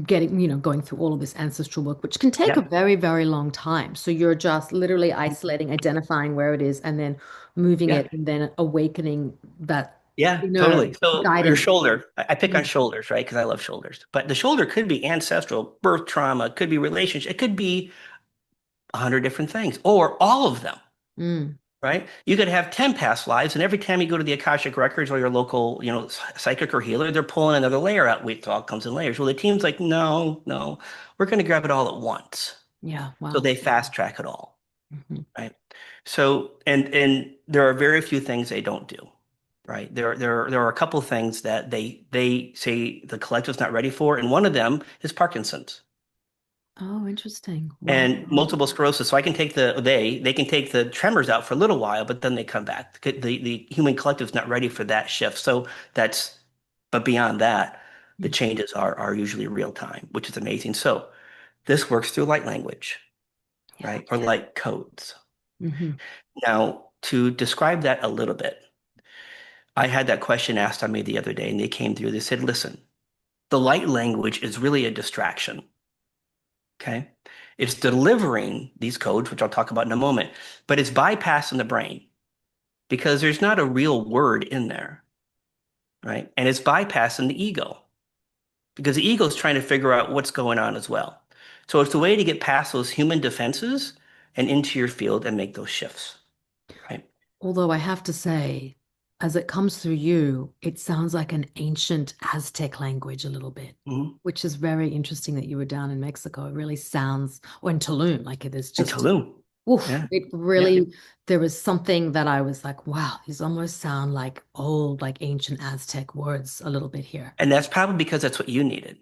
A: going through all of this ancestral work, which can take a
B: Yep.
A: very, very long time. So you're just literally isolating, identifying where it is, and then moving
B: Yeah.
A: it and then awakening that
B: Yeah,
A: inner
B: totally. So your
A: guidance.
B: shoulder, I pick on
A: Mm.
B: shoulders, right? Because I love shoulders. But the shoulder could be ancestral, birth trauma, it could be relationship, it could be 100 different things, or all of them,
A: Mm.
B: right? You could have 10 past lives, and every time you go to the Akashic Records or your local, psychic or healer, they're pulling another layer out. Wait, it all comes in layers. Well, the team's like, no, no, we're going to grab it all at once.
A: Yeah,
B: So
A: wow.
B: they fast track it all,
A: Mhm.
B: right? So, and there are very few things they don't do. Right. There are a couple of things that they say the collective's not ready for, and one of them is Parkinson's.
A: Oh, interesting.
B: And
A: Wow.
B: multiple sclerosis. So I can take they can take the tremors out for a little while, but then they come back. The human collective is not ready for that shift. So that's, but beyond that, the changes are usually real time, which is amazing. So this works through light language,
A: Yeah.
B: right? Or light codes.
A: Hmm.
B: Now, to describe that a little bit, I had that question asked on me the other day, and they came through. They said, listen, the light language is really a distraction. Okay. It's delivering these codes, which I'll talk about in a moment, but it's bypassing the brain because there's not a real word in there, right? And it's bypassing the ego because the ego is trying to figure out what's going on as well. So it's a way to get past those human defenses and into your field and make those shifts, right?
A: Although I have to say, as it comes through you, it sounds like an ancient Aztec language a little bit,
B: Mhm.
A: which is very interesting that you were down in Mexico. It really sounds, or in Tulum, like it is
B: And
A: just,
B: Tulum.
A: oof,
B: Yeah.
A: it
B: Yeah.
A: really, there was something that I was like, wow, these almost sound like old, like ancient Aztec words a little bit here.
B: And that's probably because that's what you needed.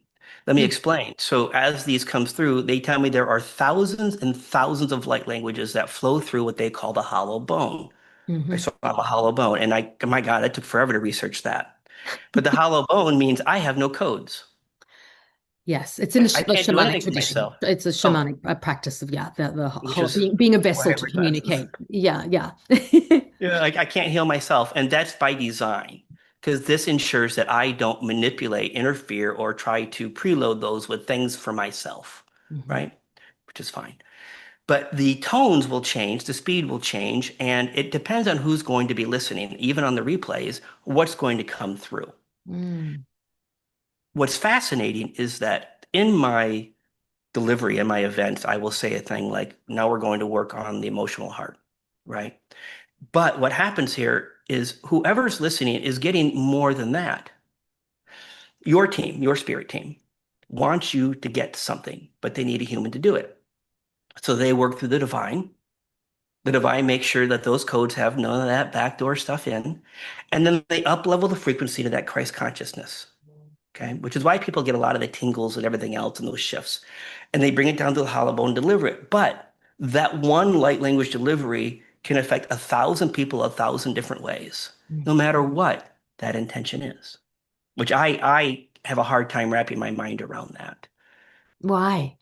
B: Let me explain. So as these comes through, they tell me there are thousands and thousands of light languages that flow through what they call the hollow bone. Right?
A: Mm-hmm.
B: So I'm a hollow bone. And my God, it took forever to research that. But the hollow bone means I have no codes.
A: Yes, it's in
B: I
A: the
B: can't do
A: shamanic
B: anything for
A: tradition.
B: myself.
A: It's a
B: Oh,
A: shamanic practice of, yeah, the
B: which
A: whole
B: is
A: being a
B: why
A: vessel
B: I
A: to
B: wear glasses.
A: communicate. Yeah, yeah.
B: Yeah, I can't heal myself. And that's by design, because this ensures that I don't manipulate, interfere, or try to preload those with things for myself,
A: Mhm.
B: right? Which is fine. But the tones will change, the speed will change, and it depends on who's going to be listening, even on the replays, what's going to come through.
A: Mm.
B: What's fascinating is that in my delivery, in my events, I will say a thing like, now we're going to work on the emotional heart, right? But what happens here is whoever's listening is getting more than that. Your team, your spirit team, wants you to get something, but they need a human to do it. So they work through the divine. The divine makes sure that those codes have none of that backdoor stuff in. And then they up level the frequency to that Christ consciousness. Okay. Which is why people get a lot of the tingles and everything else and those shifts. And they bring it down to the hollow bone and deliver it. But that one light language delivery can affect 1,000 people 1,000 different ways,
A: Mm.
B: no matter what that intention is. Which I have a hard time wrapping my mind around that.
A: Why?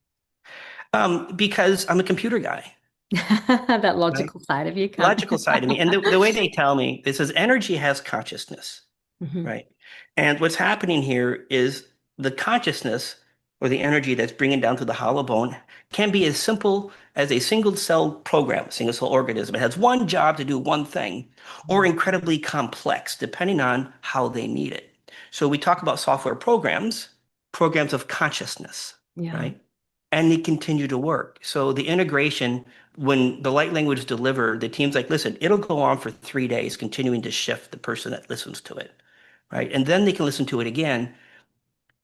B: Because I'm a computer guy,
A: That
B: right?
A: logical side of you can't.
B: Logical side of me. And the way they tell me, it says energy has consciousness,
A: Mhm.
B: right? And what's happening here is the consciousness or the energy that's bringing down to the hollow bone can be as simple as a single cell program, a single cell organism. It has one job to do one thing, or incredibly complex, depending on how they need it. So we talk about software programs, programs of consciousness,
A: Yeah.
B: right? And they continue to work. So the integration, when the light language is delivered, the team's like, listen, it'll go on for 3 days, continuing to shift the person that listens to it, right? And then they can listen to it again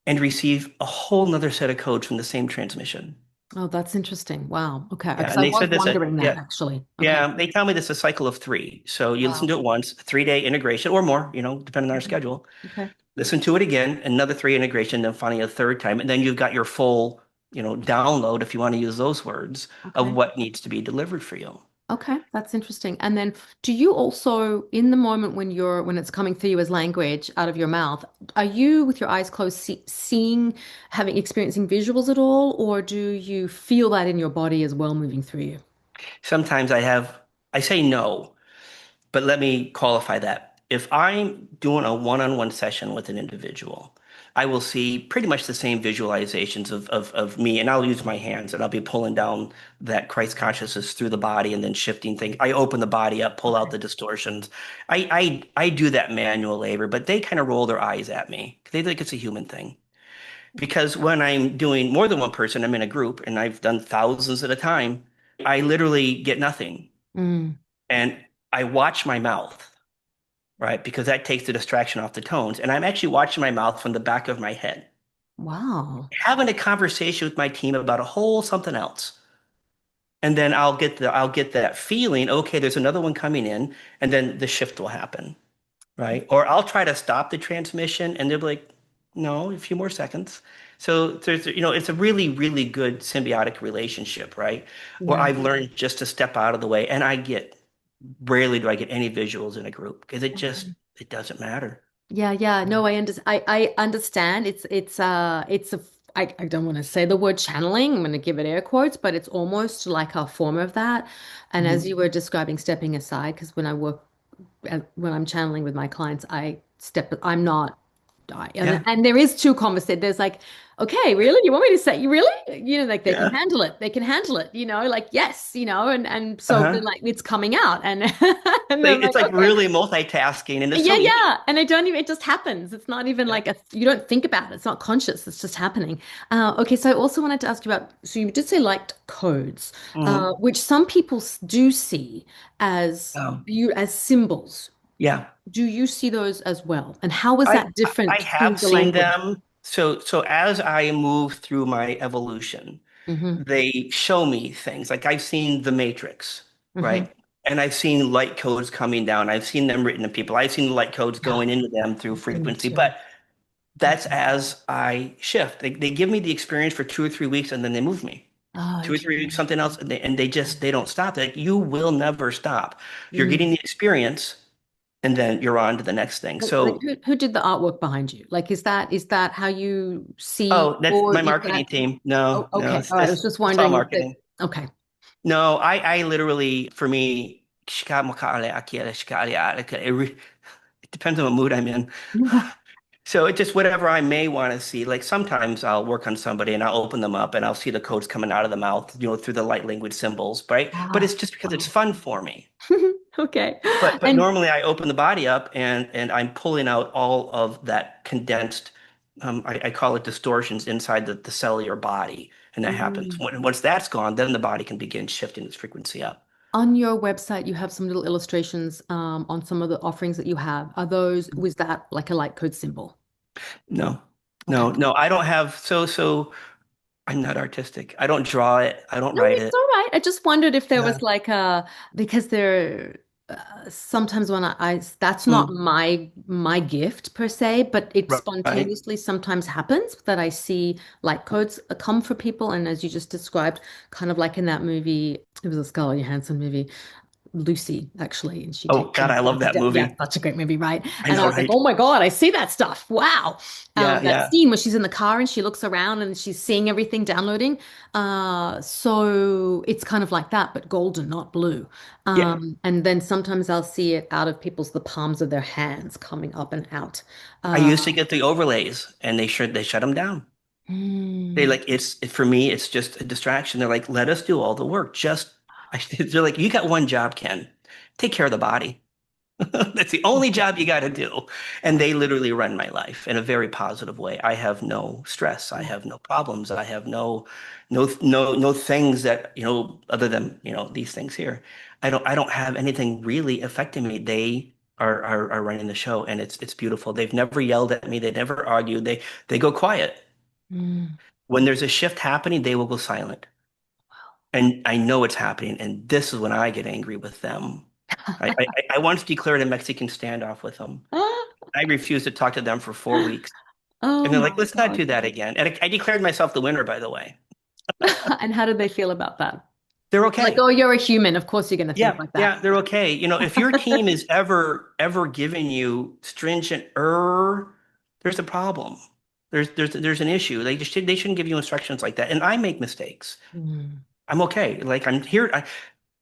B: and receive a whole nother set of codes from the same transmission.
A: Oh, that's interesting. Wow. Okay.
B: Yeah,
A: Because
B: and
A: I
B: they
A: was
B: said this,
A: wondering that
B: yeah,
A: actually. Okay.
B: yeah, they tell me this is a cycle of three. So you listen
A: Wow.
B: to it once, 3 day integration or more, depending on our
A: Mhm.
B: schedule.
A: Okay.
B: Listen to it again, another three integration, then finally a third time. And then you've got your full, download, if you want to use those words, of
A: Okay.
B: what needs to be delivered for you.
A: Okay, that's interesting. And then do you also, in the moment when it's coming through you as language out of your mouth, are you with your eyes closed seeing, having experiencing visuals at all, or do you feel that in your body as well moving through you?
B: Sometimes I say no, but let me qualify that. If I'm doing a one-on-one session with an individual, I will see pretty much the same visualizations of me, and I'll use my hands and I'll be pulling down that Christ consciousness through the body and then shifting things. I open the body up, pull out
A: Okay.
B: the distortions. I do that manual labor, but they kind of roll their eyes at me. They think it's a human thing. Because when I'm doing more than one person, I'm in a group and I've done thousands at a time, I literally get nothing.
A: Mm,
B: And I watch my mouth, right? Because that takes the distraction off the tones. And I'm actually watching my mouth from the back of my head,
A: wow.
B: having a conversation with my team about a whole something else. And then I'll get that feeling, okay, there's another one coming in, and then the shift will happen, right? Or I'll try to stop the transmission and they'll be like, no, a few more seconds. So there's, it's a really, really good symbiotic relationship, right? Where
A: Yeah.
B: I've learned just to step out of the way, and rarely do I get any visuals in a group because it doesn't matter.
A: Yeah, yeah. No, I understand. It's a I don't want to say the word channeling. I'm going to give it air quotes, but it's almost like a form of that. And as
B: Mhm.
A: you were describing stepping aside, because when I'm channeling with my clients, I'm not die.
B: Yeah,
A: And there is two conversations. There's like, okay, really? You want me to say you really? Like they can
B: yeah.
A: handle it. They can handle it, like yes, and so then
B: Uh-huh.
A: like it's coming out and and then I'm
B: It's
A: like,
B: like
A: okay.
B: really multitasking, and it's
A: Yeah,
B: so easy.
A: yeah. And I don't even, it just happens. It's not even
B: Yeah.
A: like you don't think about it. It's not conscious. It's just happening. Okay. So I also wanted to ask you about, so you did say light codes,
B: Hmm.
A: which some people do see
B: Um,
A: as symbols.
B: yeah.
A: Do you see those as well? And how was
B: I
A: that
B: I
A: different to
B: have
A: the
B: seen
A: language?
B: them. So as I move through my evolution,
A: Hmm.
B: they show me things. Like I've seen the Matrix,
A: Hmm.
B: right? And I've seen light codes coming down. I've seen them written to people. I've seen the light codes
A: Yeah,
B: going into them through
A: I've seen them
B: frequency.
A: too.
B: But that's as I shift. They give me the experience for 2 or 3 weeks and then they move me.
A: Oh,
B: 2 or 3 weeks,
A: gee.
B: something else, and they don't stop. Like you will never stop. You're
A: Mm.
B: getting the experience and then you're on to the next thing.
A: Like
B: So,
A: who did the artwork behind you? Like, is that how you see,
B: oh, that's
A: or
B: my
A: is that?
B: marketing team.
A: Oh,
B: No,
A: okay. All right. I was just
B: it's all
A: wondering if
B: marketing.
A: it. Okay.
B: No, I literally, for me, it depends on what mood I'm in. So it just whatever I may want to see. Like sometimes I'll work on somebody and I'll open them up and I'll see the codes coming out of the mouth, through the light language symbols, right? But it's
A: Ah,
B: just because it's
A: wow.
B: fun for me.
A: Okay.
B: But
A: And
B: normally I open the body up and I'm pulling out all of that condensed, I call it distortions inside the cellular body. And that happens.
A: mm,
B: Once that's gone, then the body can begin shifting its frequency up.
A: on your website, you have some little illustrations on some of the offerings that you have. Was that like a light code symbol?
B: No,
A: Okay.
B: no, I don't have, so I'm not artistic. I don't draw it. I don't
A: No,
B: write
A: it's
B: it.
A: all right. I just wondered if there
B: Yeah.
A: was like because there sometimes when that's not
B: Mm,
A: my gift per se, but it
B: right.
A: spontaneously sometimes happens that I see light codes come for people, and as you just described, kind of like in that movie, it was a Scarlett Johansson movie, Lucy, actually, and she
B: Oh
A: takes
B: God,
A: them
B: I love that
A: yeah,
B: movie.
A: such a great movie, right?
B: I
A: And I
B: know,
A: was like,
B: right?
A: oh my God, I see that stuff. Wow.
B: Yeah,
A: That
B: yeah,
A: scene where she's in the car and she looks around and she's seeing everything downloading. So it's kind of like that, but golden, not blue.
B: yeah.
A: And then sometimes I'll see it out of the palms of their hands coming up and out.
B: I
A: Uh,
B: used to get the overlays, and they shut them down. They
A: mm,
B: like for me, it's just a distraction. They're like, let us do all the work. They're like, you got one job, Ken. Take care of the body. That's the only job you got to do. And they literally run my life in a very positive way. I have no stress. I have no problems. I have no things that, other than, these things here. I don't have anything really affecting me. They are running the show and it's beautiful. They've never yelled at me. They never argued. They go quiet.
A: mm.
B: When there's a shift happening, they will go silent. And I know it's happening. And this is when I get angry with them. I once declared a Mexican standoff with them. I refused to talk to them for 4 weeks.
A: Oh
B: And they're like,
A: my
B: let's not
A: God.
B: do that again. And I declared myself the winner, by the way.
A: And how did they feel about that?
B: They're
A: Like,
B: okay.
A: oh, you're a human. Of course you're going to think
B: Yeah,
A: like that.
B: yeah, they're okay. If your team is ever giving you stringent there's a problem. There's an issue. They shouldn't give you instructions like that. And I make mistakes.
A: Mm.
B: I'm okay. Like I'm here.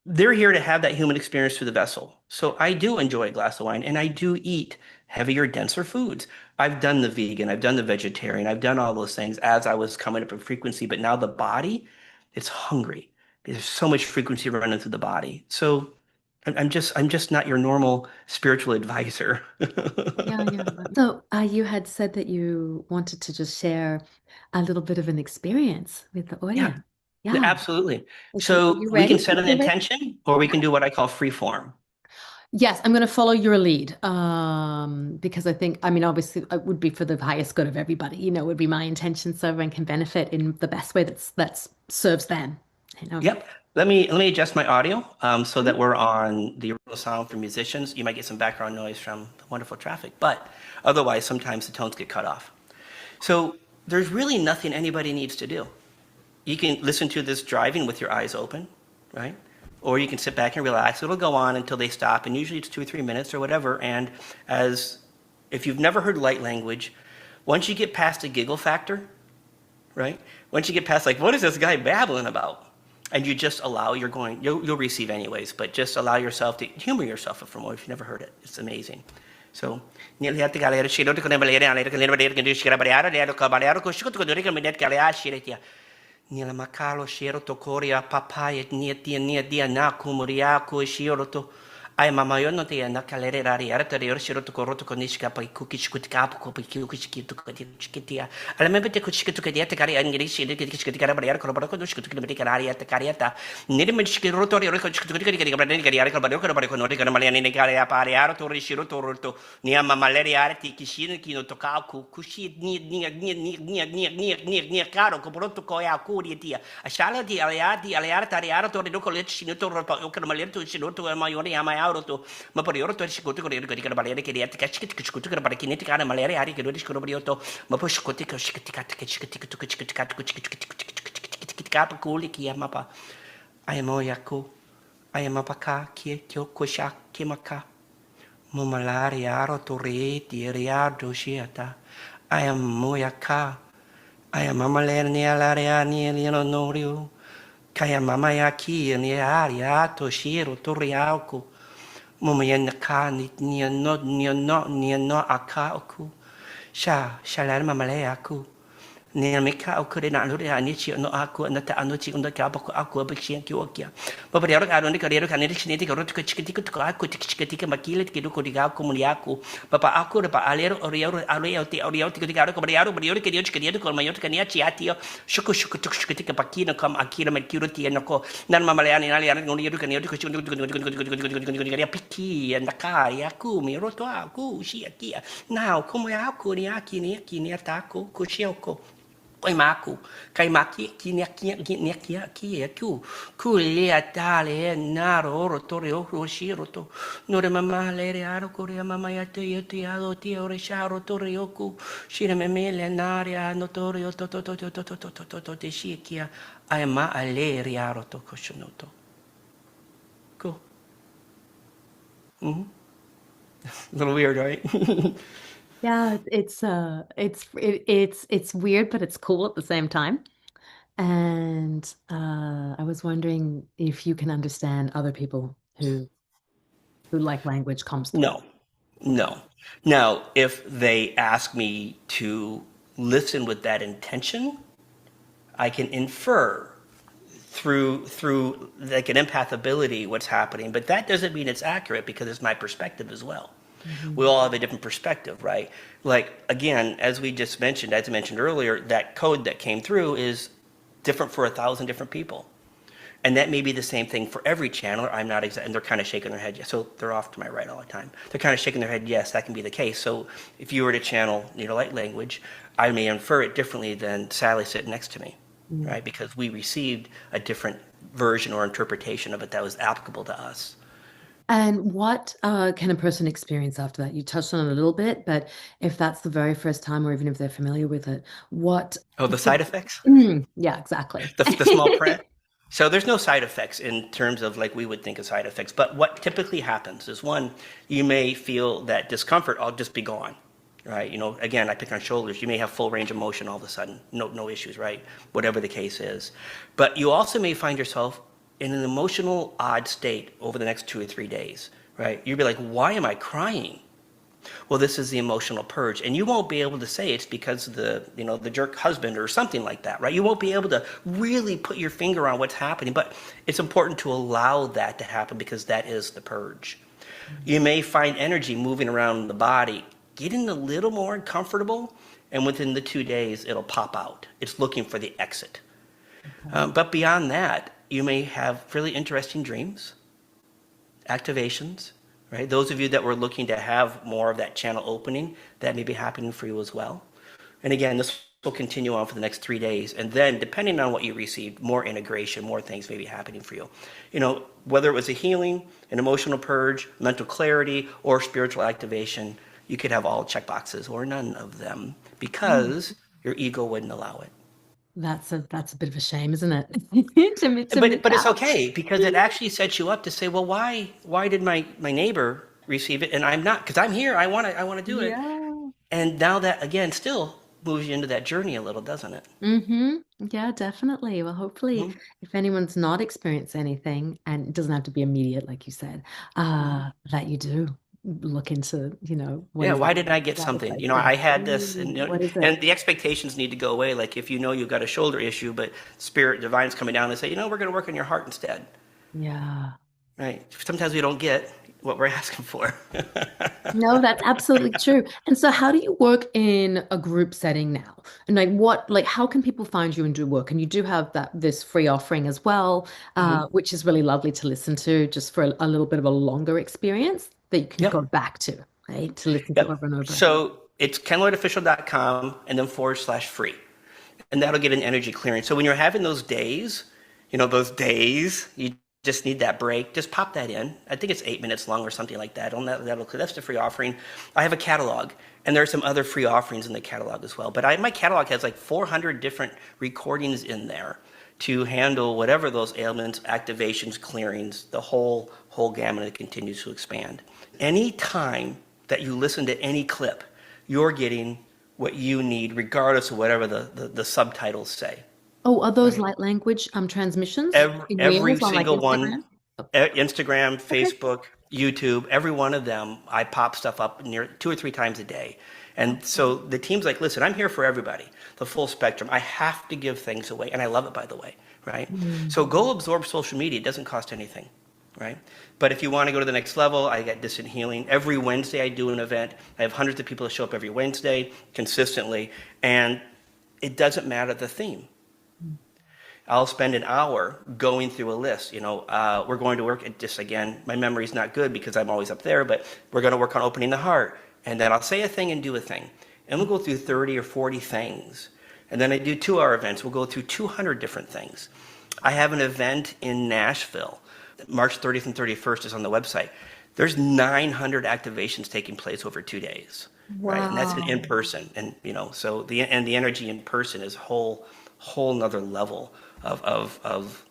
B: They're here to have that human experience through the vessel. So I do enjoy a glass of wine and I do eat heavier, denser foods. I've done the vegan, I've done the vegetarian, I've done all those things as I was coming up in frequency, but now the body, it's hungry. There's so much frequency running through the body. So I'm just not your normal spiritual advisor.
A: Yeah, yeah. So you had said that you wanted to just share a little bit of an experience with the
B: Yeah,
A: audience. Yeah.
B: absolutely.
A: Are
B: So
A: you
B: we can
A: ready?
B: set an
A: You're ready?
B: intention or we can do what I call free form.
A: Yes, I'm going to follow your lead because I think, I mean, obviously, it would be for the highest good of everybody. Would be my intention so everyone can benefit in the best way that's serves them. You know.
B: Yep. Let me adjust my audio so
A: Mhm.
B: that we're on the original sound for musicians. You might get some background noise from the wonderful traffic, but otherwise, sometimes the tones get cut off. So there's really nothing anybody needs to do. You can listen to this driving with your eyes open, right? Or you can sit back and relax. It'll go on until they stop, and usually it's 2 or 3 minutes or whatever. And as if you've never heard light language, once you get past the giggle factor, right? Once you get past like, what is this guy babbling about? And you just allow, you'll receive anyways, but just allow yourself to humor yourself from what if you've never heard it. It's amazing. So, Nila makalo shiro to koria papaya nia dia na kumuria ko shiro to ai mama yo no te na kalere rari ara te yor shiro to koroto ko nishika pa kuki chikutika ko pa kuki to ko chikitia ala me bete ko chikitu ke dia te kari angiri shiro ke chikitika bara yar ko bara ko chikitu ke bete kari te kari ta nire me shiro to yor ko chikitu ke ke bara ne kari yar ko bara ko no te kana mali ne kari ya pare yar to shiro to nia mama le yar ti kishin ki no to ka ku kushi ni caro ko pronto ko ya ku dia ashala di aliar tari yar to ro ko le shino to ro ko kana mali to shino to ma yo ya ma auto ma por oro to shikutu ko ko balere ke diati kachikiti kishikutu ko bara kineti kana malere ari ke do shikuro brioto ma po shikuti ko shikiti kat ke shikiti to shikiti kat ko shikiti kap ko li ki mapa ai mo yaku ai mapa ka ki kyo ko sha ki maka mo malare aro to re ti riado shiata ai mo yaka ai mama le ni alare ni no rio kaya mama yaki ni aria to shiro to riauku Mumayan ka ni no aka oku. Shalar mamalaya aku. Ni meka oku de na lure ani chi no aku na ta anu chi unda ka bako aku abiksi ki okia. Babari aro aro ni kariero kaniri chineti ka rotu ka chikiti ku aku chikiti ka makile ki ko diga ku muliaku. Papa aku pa alero orioro orioti ki diga ko bari aro ki dio chikiti ko mayo ka nia chi atio shuku chikiti ka pakina kam akira me kiroti no ko nan mamalaya ni ali aro ni ka nia ko piki and nakari aku mi roto aku shi akia. Now como aku ni aki ni atako ko shioko. Oi maku, kai maki ki ki ku le atale naro rotore o shiro to no re mama le re aro korea mama ya te ado ti ore sharo tore oku shire me le naria no tore to te shikia ai ma ale ri aro to koshonoto cool. A little weird, right?
A: Yeah, it's weird, but it's cool at the same time. And I was wondering if you can understand other people who like language comes through.
B: No, no. Now, if they ask me to listen with that intention, I can infer through like an empath ability what's happening, but that doesn't mean it's accurate because it's my perspective as well. We all have a different perspective, right? Like again, as I mentioned earlier, that code that came through is different for 1,000 different people. And that may be the same thing for every channeler. I'm not exact, and they're kind of shaking their head. Yes, so they're off to my right all the time. They're kind of shaking their head. Yes, that can be the case. So if you were to channel, light language, I may infer it differently than Sally sitting next to me, right? Because we received a different version or interpretation of it that was applicable to us.
A: And what can a person experience after that? You touched on it a little bit, but if that's the very first time, or even if they're familiar with it, what?
B: Oh, the side effects?
A: Yeah, exactly.
B: The small print. So there's no side effects in terms of like we would think of side effects. But what typically happens is one, you may feel that discomfort, I'll just be gone, right? Again, I pick on shoulders. You may have full range of motion all of a sudden. No issues, right? Whatever the case is. But you also may find yourself in an emotional odd state over the next 2 or 3 days, right? You'll be like, why am I crying? Well, this is the emotional purge, and you won't be able to say it's because of the jerk husband or something like that, right? You won't be able to really put your finger on what's happening, but it's important to allow that to happen because that is the purge. You may find energy moving around the body, getting a little more uncomfortable, and within the 2 days, it'll pop out. It's looking for the exit. But beyond that, you may have really interesting dreams, activations, right? Those of you that were looking to have more of that channel opening, that may be happening for you as well. And again, this will continue on for the next 3 days. And then depending on what you received, more integration, more things may be happening for you. Whether it was a healing, an emotional purge, mental clarity, or spiritual activation, you could have all checkboxes or none of them because Your ego wouldn't allow it.
A: That's a bit of a shame, isn't it? To miss
B: But it's
A: out.
B: okay because it actually sets you up to say, well, why did my neighbor receive it and I'm not? Because I'm here. I want to do it.
A: Yeah.
B: And now that again still moves you into that journey a little, doesn't it?
A: Yeah, definitely. Well, hopefully,
B: Hmm.
A: if anyone's not experienced anything, and it doesn't have to be immediate, like you said,
B: Hmm.
A: that you do look into, what
B: Yeah,
A: is
B: why
A: that?
B: didn't I get
A: That
B: something?
A: replacing?
B: I had this,
A: Ooh,
B: and
A: what is it?
B: and the expectations need to go away. Like if you've got a shoulder issue, but Spirit Divine's coming down and say, we're going to work on your heart instead,
A: Yeah.
B: right? Sometimes we don't get what we're asking for.
A: No, that's absolutely true. And so how do you work in a group setting now? And how can people find you and do work? And you do have this free offering as well,
B: Hmm.
A: which is really lovely to listen to just for a little bit of a longer experience that you can go
B: Yep.
A: back to, right? To listen to
B: Yep.
A: over and over.
B: So it's kenlordofficial.com and then /free. And that'll get an energy clearing. So when you're having those days, you just need that break. Just pop that in. I think it's 8 minutes long or something like that. That's the free offering. I have a catalog, and there are some other free offerings in the catalog as well. But my catalog has like 400 different recordings in there to handle whatever those ailments, activations, clearings, the whole gamut. That continues to expand. Any time that you listen to any clip, you're getting what you need, regardless of whatever the subtitles say,
A: Oh, are those
B: right?
A: light language transmissions
B: Every,
A: in
B: every
A: reels on like
B: single one,
A: Instagram? Oh,
B: Instagram,
A: okay.
B: Facebook, YouTube, every one of them, I pop stuff up near 2 or 3 times a day. And so the team's like, listen, I'm here for everybody, the full spectrum. I have to give things away. And I love it, by the way, right?
A: Mm.
B: So go absorb social media. It doesn't cost anything, right? But if you want to go to the next level, I got distant healing. Every Wednesday, I do an event. I have hundreds of people that show up every Wednesday consistently. And it doesn't matter the theme. I'll spend an hour going through a list. We're going to work. Just again, my memory's not good because I'm always up there, but we're going to work on opening the heart. And then I'll say a thing and do a thing. And we'll go through 30 or 40 things. And then I do 2-hour events. We'll go through 200 different things. I have an event in Nashville. March 30th and 31st is on the website. There's 900 activations taking place over 2 days, right? And that's an in
A: Wow.
B: person. And, so the energy in person is whole nother level of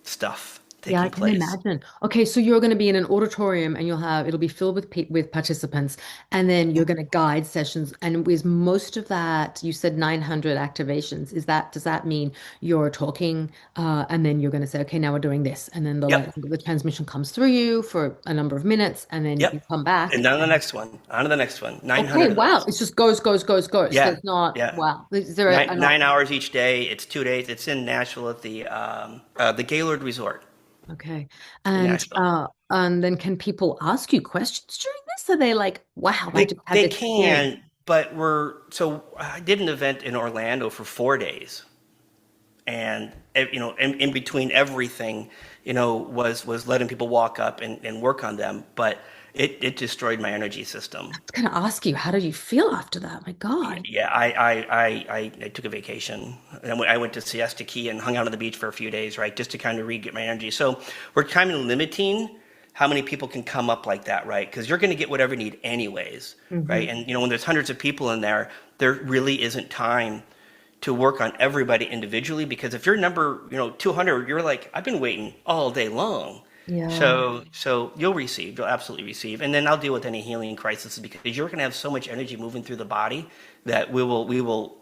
B: stuff
A: Yeah, I
B: taking
A: can
B: place.
A: imagine. Okay, so you're going to be in an auditorium and it'll be filled with with participants, and then you're going to guide sessions. And with most of that, you said 900 activations. Does that mean you're talking, and then you're going to say, okay, now we're doing this, and then
B: Yep,
A: the transmission comes through you for a number of minutes, and then you
B: yep.
A: come
B: And
A: back.
B: on to the next one, on to the next one.
A: Okay,
B: 900 of
A: wow,
B: those.
A: it just goes, goes, goes, goes.
B: Yeah,
A: There's not,
B: yeah.
A: wow. Is there
B: Nine,
A: a not?
B: 9 hours each day. It's 2 days. It's in Nashville at the Gaylord Resort
A: Okay.
B: in Nashville.
A: And then can people ask you questions during this? Are they like, wow, I just
B: They
A: had
B: they
A: this experience?
B: can, but I did an event in Orlando for 4 days, and in between everything, was letting people walk up and work on them, but it destroyed my energy system.
A: I was gonna ask you, how did you feel after that? My God.
B: Yeah, I took a vacation. And I went to Siesta Key and hung out on the beach for a few days, right, just to kind of re-get my energy. So we're kind of limiting how many people can come up like that, right? Because you're going to get whatever you need anyways,
A: Hmm.
B: right? And when there's hundreds of people in there really isn't time to work on everybody individually. Because if you're number 200, you're like, I've been waiting all day long.
A: Yeah.
B: So you'll absolutely receive, and then I'll deal with any healing crises because you're going to have so much energy moving through the body that we will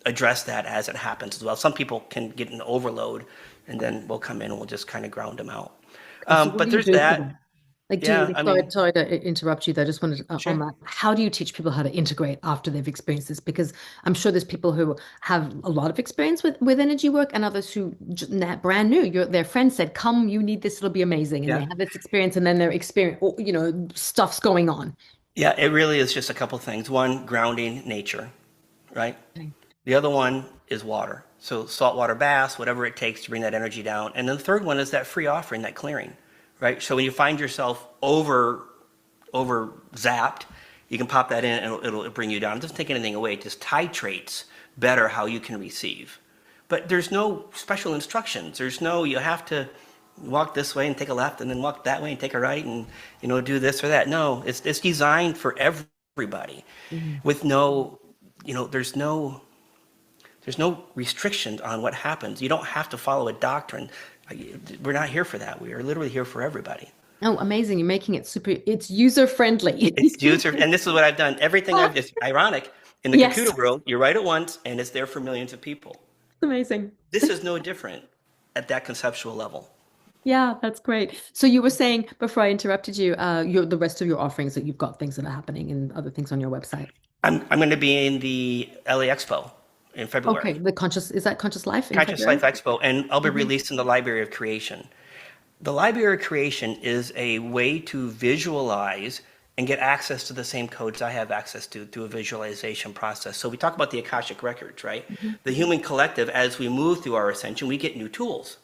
B: address that as it happens as well. Some people can get an overload, and then we'll come in and we'll just kind of ground them out.
A: Okay, so what
B: But
A: do you
B: there's
A: do for them?
B: that.
A: Like,
B: Yeah, I mean,
A: sorry to interrupt you though. I just wanted on
B: sure.
A: that. How do you teach people how to integrate after they've experienced this? Because I'm sure there's people who have a lot of experience with energy work and others who brand new. Their friend said, come, you need this, it'll be amazing. And they
B: Yeah,
A: have this experience and then their experience, stuff's going on.
B: yeah. It really is just a couple things. One, grounding nature, right?
A: Okay.
B: The other one is water. So saltwater baths, whatever it takes to bring that energy down. And then the third one is that free offering, that clearing, right? So when you find yourself over zapped, you can pop that in and it'll bring you down. It doesn't take anything away. It just titrates better how you can receive. But there's no special instructions. There's no, you have to walk this way and take a left and then walk that way and take a right and, do this or that. No, it's designed for everybody
A: Mhm.
B: with no, there's no There's no restrictions on what happens. You don't have to follow a doctrine. We're not here for that. We are literally here for everybody.
A: Oh, amazing. You're making it super, it's user friendly.
B: It's user, and this is what I've done. Everything I've just ironic in the
A: Yes,
B: computer world, you write it once and it's there for millions of people.
A: amazing.
B: This is no different at that conceptual level.
A: Yeah, that's great. So you were saying before I interrupted you, the rest of your offerings that you've got things that are happening and other things on your website.
B: I'm going to be in the LA Expo in
A: Okay,
B: February,
A: the conscious is that Conscious Life in
B: Conscious
A: February?
B: Life Expo, and I'll be
A: Hmm.
B: released in the Library of Creation. The Library of Creation is a way to visualize and get access to the same codes I have access to through a visualization process. So we talk about the Akashic Records, right?
A: Hmm.
B: The human collective, as we move through our ascension, we get new tools.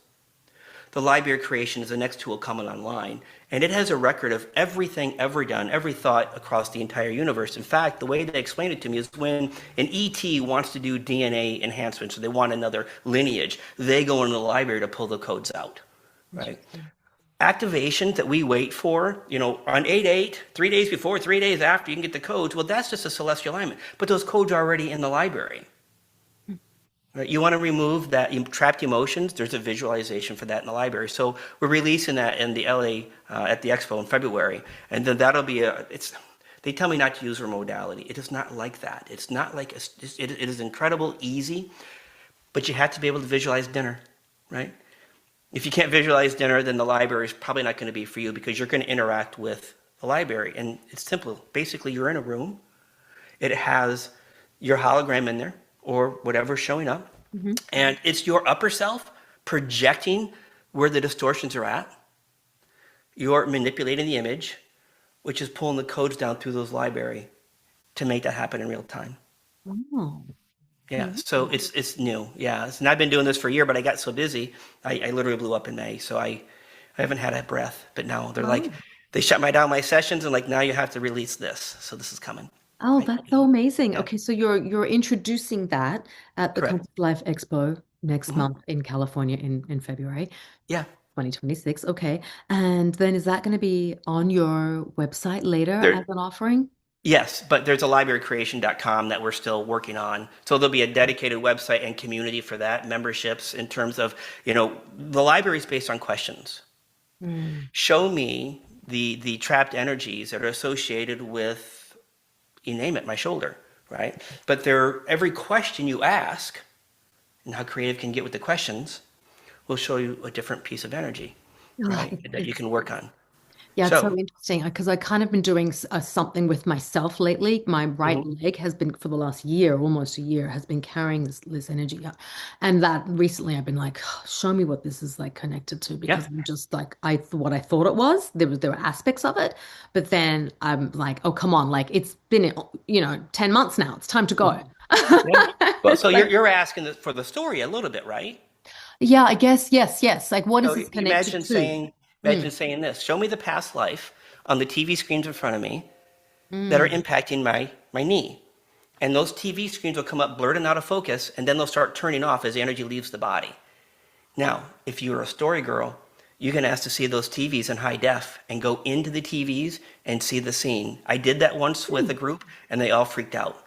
B: The Library of Creation is the next tool coming online, and it has a record of everything ever done, every thought across the entire universe. In fact, the way they explain it to me is when an ET wants to do DNA enhancement, so they want another lineage, they go into the library to pull the codes out, right?
A: Interesting.
B: Activations that we wait for, on 8/8, 3 days before, 3 days after, you can get the codes. Well, that's just a celestial alignment, but those codes are already in the library. Right? You want to remove that trapped emotions. There's a visualization for that in the library. So we're releasing that in the LA at the expo in February, and then that'll be It's. They tell me not to use our modality. It is not like that. It's not like it is incredible, easy, but you have to be able to visualize dinner, right? If you can't visualize dinner, then the library is probably not going to be for you because you're going to interact with the library, and it's simple. Basically, you're in a room. It has your hologram in there or whatever's showing up.
A: Hmm.
B: And it's your upper self projecting where the distortions are at. You're manipulating the image, which is pulling the codes down through those library to make that happen in real time.
A: Oh,
B: Yeah, so
A: amazing.
B: it's new. Yeah, and I've been doing this for a year, but I got so busy, I literally blew up in May. So I haven't had a breath. But now they're like,
A: Wow.
B: they shut my down my sessions and like now you have to release this. So this is coming.
A: Oh,
B: Right?
A: that's so amazing.
B: Yeah,
A: Okay, so you're introducing that at the
B: correct.
A: Conscious Life Expo next
B: Hmm.
A: month in California in February
B: Yeah.
A: 2026. Okay. And then is that going to be on your website later as
B: There,
A: an offering?
B: Yes, but there's a librarycreation.com that we're still working on. So there'll be a dedicated website and community for that, memberships in terms of, the library is based on questions.
A: Mm.
B: Show me the trapped energies that are associated with, you name it, my shoulder, right? But every question you ask and how creative can get with the questions will show you a different piece of energy,
A: Ah,
B: right? That you can work on.
A: yeah, it's so
B: So,
A: interesting because I kind of been doing something with myself lately. My right
B: mhm.
A: leg has been for the last year, almost a year, has been carrying this energy. And that recently I've been like, "Oh, show me what this is like connected to
B: Yeah.
A: because I'm just like what I thought it was. There were aspects of it, but then I'm like, oh come on, like it's been 10 months now. It's time to go.
B: Mhm. Yeah. Well, so
A: It's
B: you're
A: like,
B: you're asking for the story a little bit, right?
A: yeah, I guess yes, yes. Like what is
B: So
A: this connected
B: imagine
A: to?
B: saying,
A: Mm,
B: imagine saying this: Show me the past life on the TV screens in front of me that are
A: mm,
B: impacting my knee, and those TV screens will come up blurred and out of focus, and then they'll start turning off as the energy leaves the body. Now, if you're a story girl, you can ask to see those TVs in high def and go into the TVs and see the scene. I did that once with
A: mm.
B: a group, and they all freaked out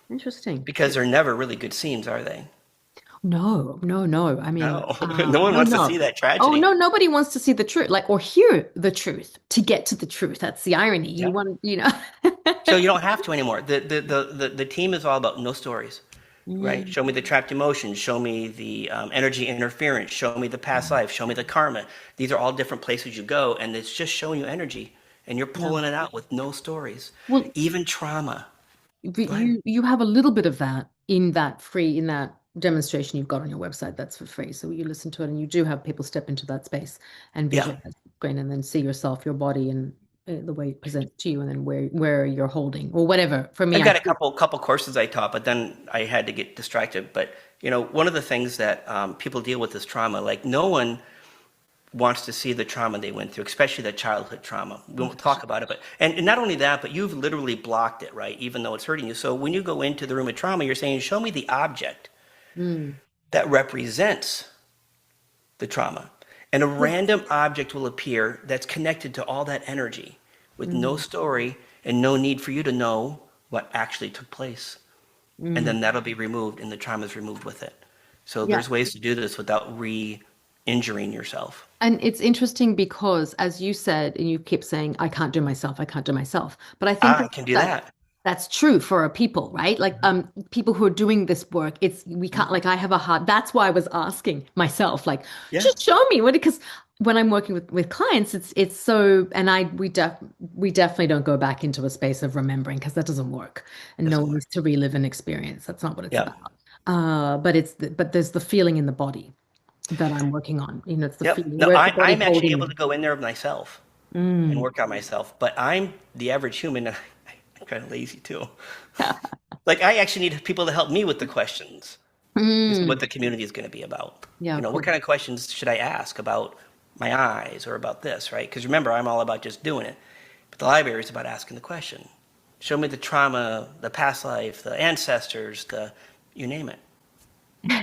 A: Interesting.
B: because they're never really good scenes, are they?
A: No, no, no. I mean,
B: No, no one
A: no,
B: wants to see
A: no.
B: that
A: Oh,
B: tragedy.
A: no, nobody wants to see the truth, like, or hear the truth to get to the truth. That's the irony. You
B: Yeah.
A: want.
B: So you don't have to anymore. The team is all about no stories, right?
A: Mm,
B: Show me the trapped emotions. Show me the energy interference. Show me the past life. Show me the karma. These are all different places you go, and it's just showing you energy, and you're
A: yeah.
B: pulling it out with no stories,
A: Well,
B: even trauma.
A: but
B: Go ahead.
A: you have a little bit of that in that demonstration you've got on your website that's for free. So you listen to it and you do have people step into that space and
B: Yeah,
A: visualize the screen and then see yourself, your body and the way it presents to you and then where you're holding or whatever. For me,
B: I've
A: I
B: got a couple courses I taught, but then I had to get distracted. But one of the things that people deal with is trauma. Like no one wants to see the trauma they went through, especially the childhood trauma. We
A: oh,
B: won't
A: for
B: talk
A: sure.
B: about it, but and not only that, but you've literally blocked it, right? Even though it's hurting you. So when you go into the room of trauma, you're saying, "Show me the object
A: Mm.
B: that represents the trauma," and a
A: Well,
B: random object will appear that's connected to all that energy, with no
A: mm.
B: story and no need for you to know what actually took place. and
A: Mm.
B: then that'll be removed and the trauma is removed with it. So
A: Yeah.
B: there's ways to do this without re-injuring yourself.
A: And it's interesting because, as you said, and you keep saying, I can't do myself, I can't do myself. But I think
B: I can do
A: that
B: that.
A: that's true for our people, right? Like people who are doing this work, it's we can't
B: Mhm.
A: like I have a hard that's why I was asking myself, like,
B: Yeah,
A: just show me what because when I'm working with clients, it's so and I we definitely don't go back into a space of remembering because that doesn't work. And no
B: doesn't
A: one
B: work.
A: needs to relive an experience. That's not what it's
B: Yeah.
A: about. But there's the feeling in the body that I'm working on. You know, it's the
B: Yep.
A: feeling.
B: No,
A: Where's the body
B: I'm actually
A: holding
B: able
A: me?
B: to go in there myself and
A: Mm.
B: work on myself, but I'm the average human. I'm kind of lazy too. Like I actually need people to help me with the questions. This is what
A: Mm.
B: the community is going to be about.
A: Yeah,
B: You
A: of
B: know, what
A: course.
B: kind of questions should I ask about my eyes or about this, right? Because remember, I'm all about just doing it. But the library is about asking the question. Show me the trauma, the past life, the ancestors, the you name it.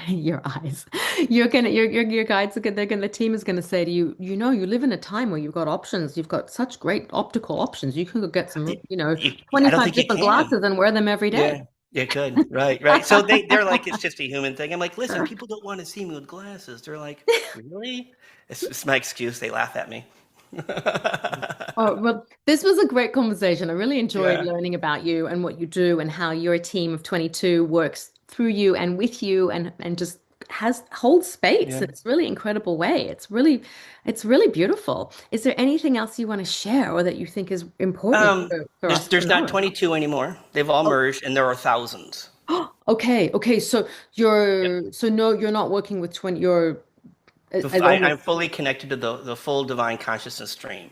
A: Your eyes. You're gonna your guides are gonna they're gonna the team is gonna say to you, you know, you live in a time where you've got options. You've got such great optical options. You can go get some,
B: It-
A: you know,
B: I don't
A: 25
B: think you
A: different
B: can.
A: glasses and wear them every day.
B: Yeah, yeah, good. Right, right. So they're like, it's just a human thing. I'm like, listen, people don't want to see me with glasses. They're like, really? It's my excuse. They laugh at me.
A: Oh, well, this was a great conversation. I really enjoyed
B: Yeah.
A: learning about you and what you do and how your team of 22 works through you and with you and just has holds space
B: Yeah.
A: in this really incredible way. It's really beautiful. Is there anything else you want to share or that you think is important for us to
B: There's not
A: know?
B: 22 anymore. They've all
A: Oh,
B: merged, and there are thousands.
A: okay, okay. So
B: Yep.
A: no, you're not working with 20, you're
B: I'm
A: almost
B: fully connected to the full divine consciousness stream.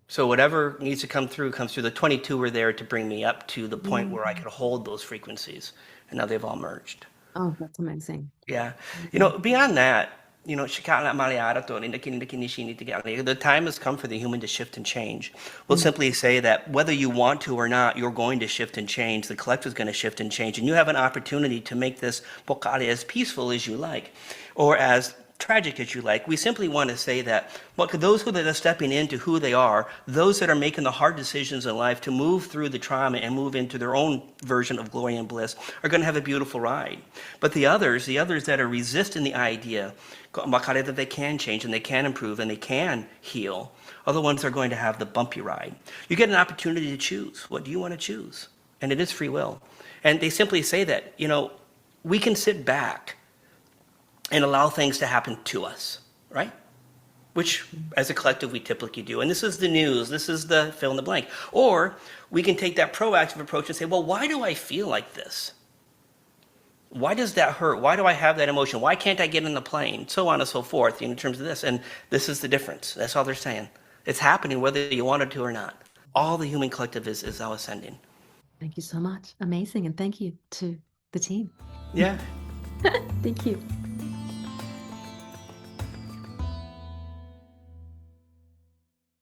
B: So whatever needs to come through comes through. The 22 were there to bring me up to the point where I
A: Mm.
B: could hold those frequencies, and now they've all merged.
A: Oh, that's amazing.
B: Yeah.
A: Amazing.
B: Beyond that, shikala maliara to the time has come for the human to shift and change. We'll
A: Mm.
B: simply say that whether you want to or not, you're going to shift and change. The collective is going to shift and change. And you have an opportunity to make this pokare as peaceful as you like or as tragic as you like. We simply want to say that those who are stepping into who they are, those that are making the hard decisions in life to move through the trauma and move into their own version of glory and bliss, are going to have a beautiful ride. But the others that are resisting the idea that they can change and they can improve and they can heal, are the ones that are going to have the bumpy ride. You get an opportunity to choose. What do you want to choose? And it is free will. And they simply say that, we can sit back and allow things to happen to us, right? Which, as a collective, we typically do. And this is the news, this is the fill in the blank. Or we can take that proactive approach and say, well, why do I feel like this? Why does that hurt? Why do I have that emotion? Why can't I get in the plane? So on and so forth, in terms of this. And this is the difference. That's all they're saying. It's happening whether you want it to or not. All the human collective is now ascending.
A: Thank you so much. Amazing. And thank you to the team.
B: Yeah.
A: Thank you.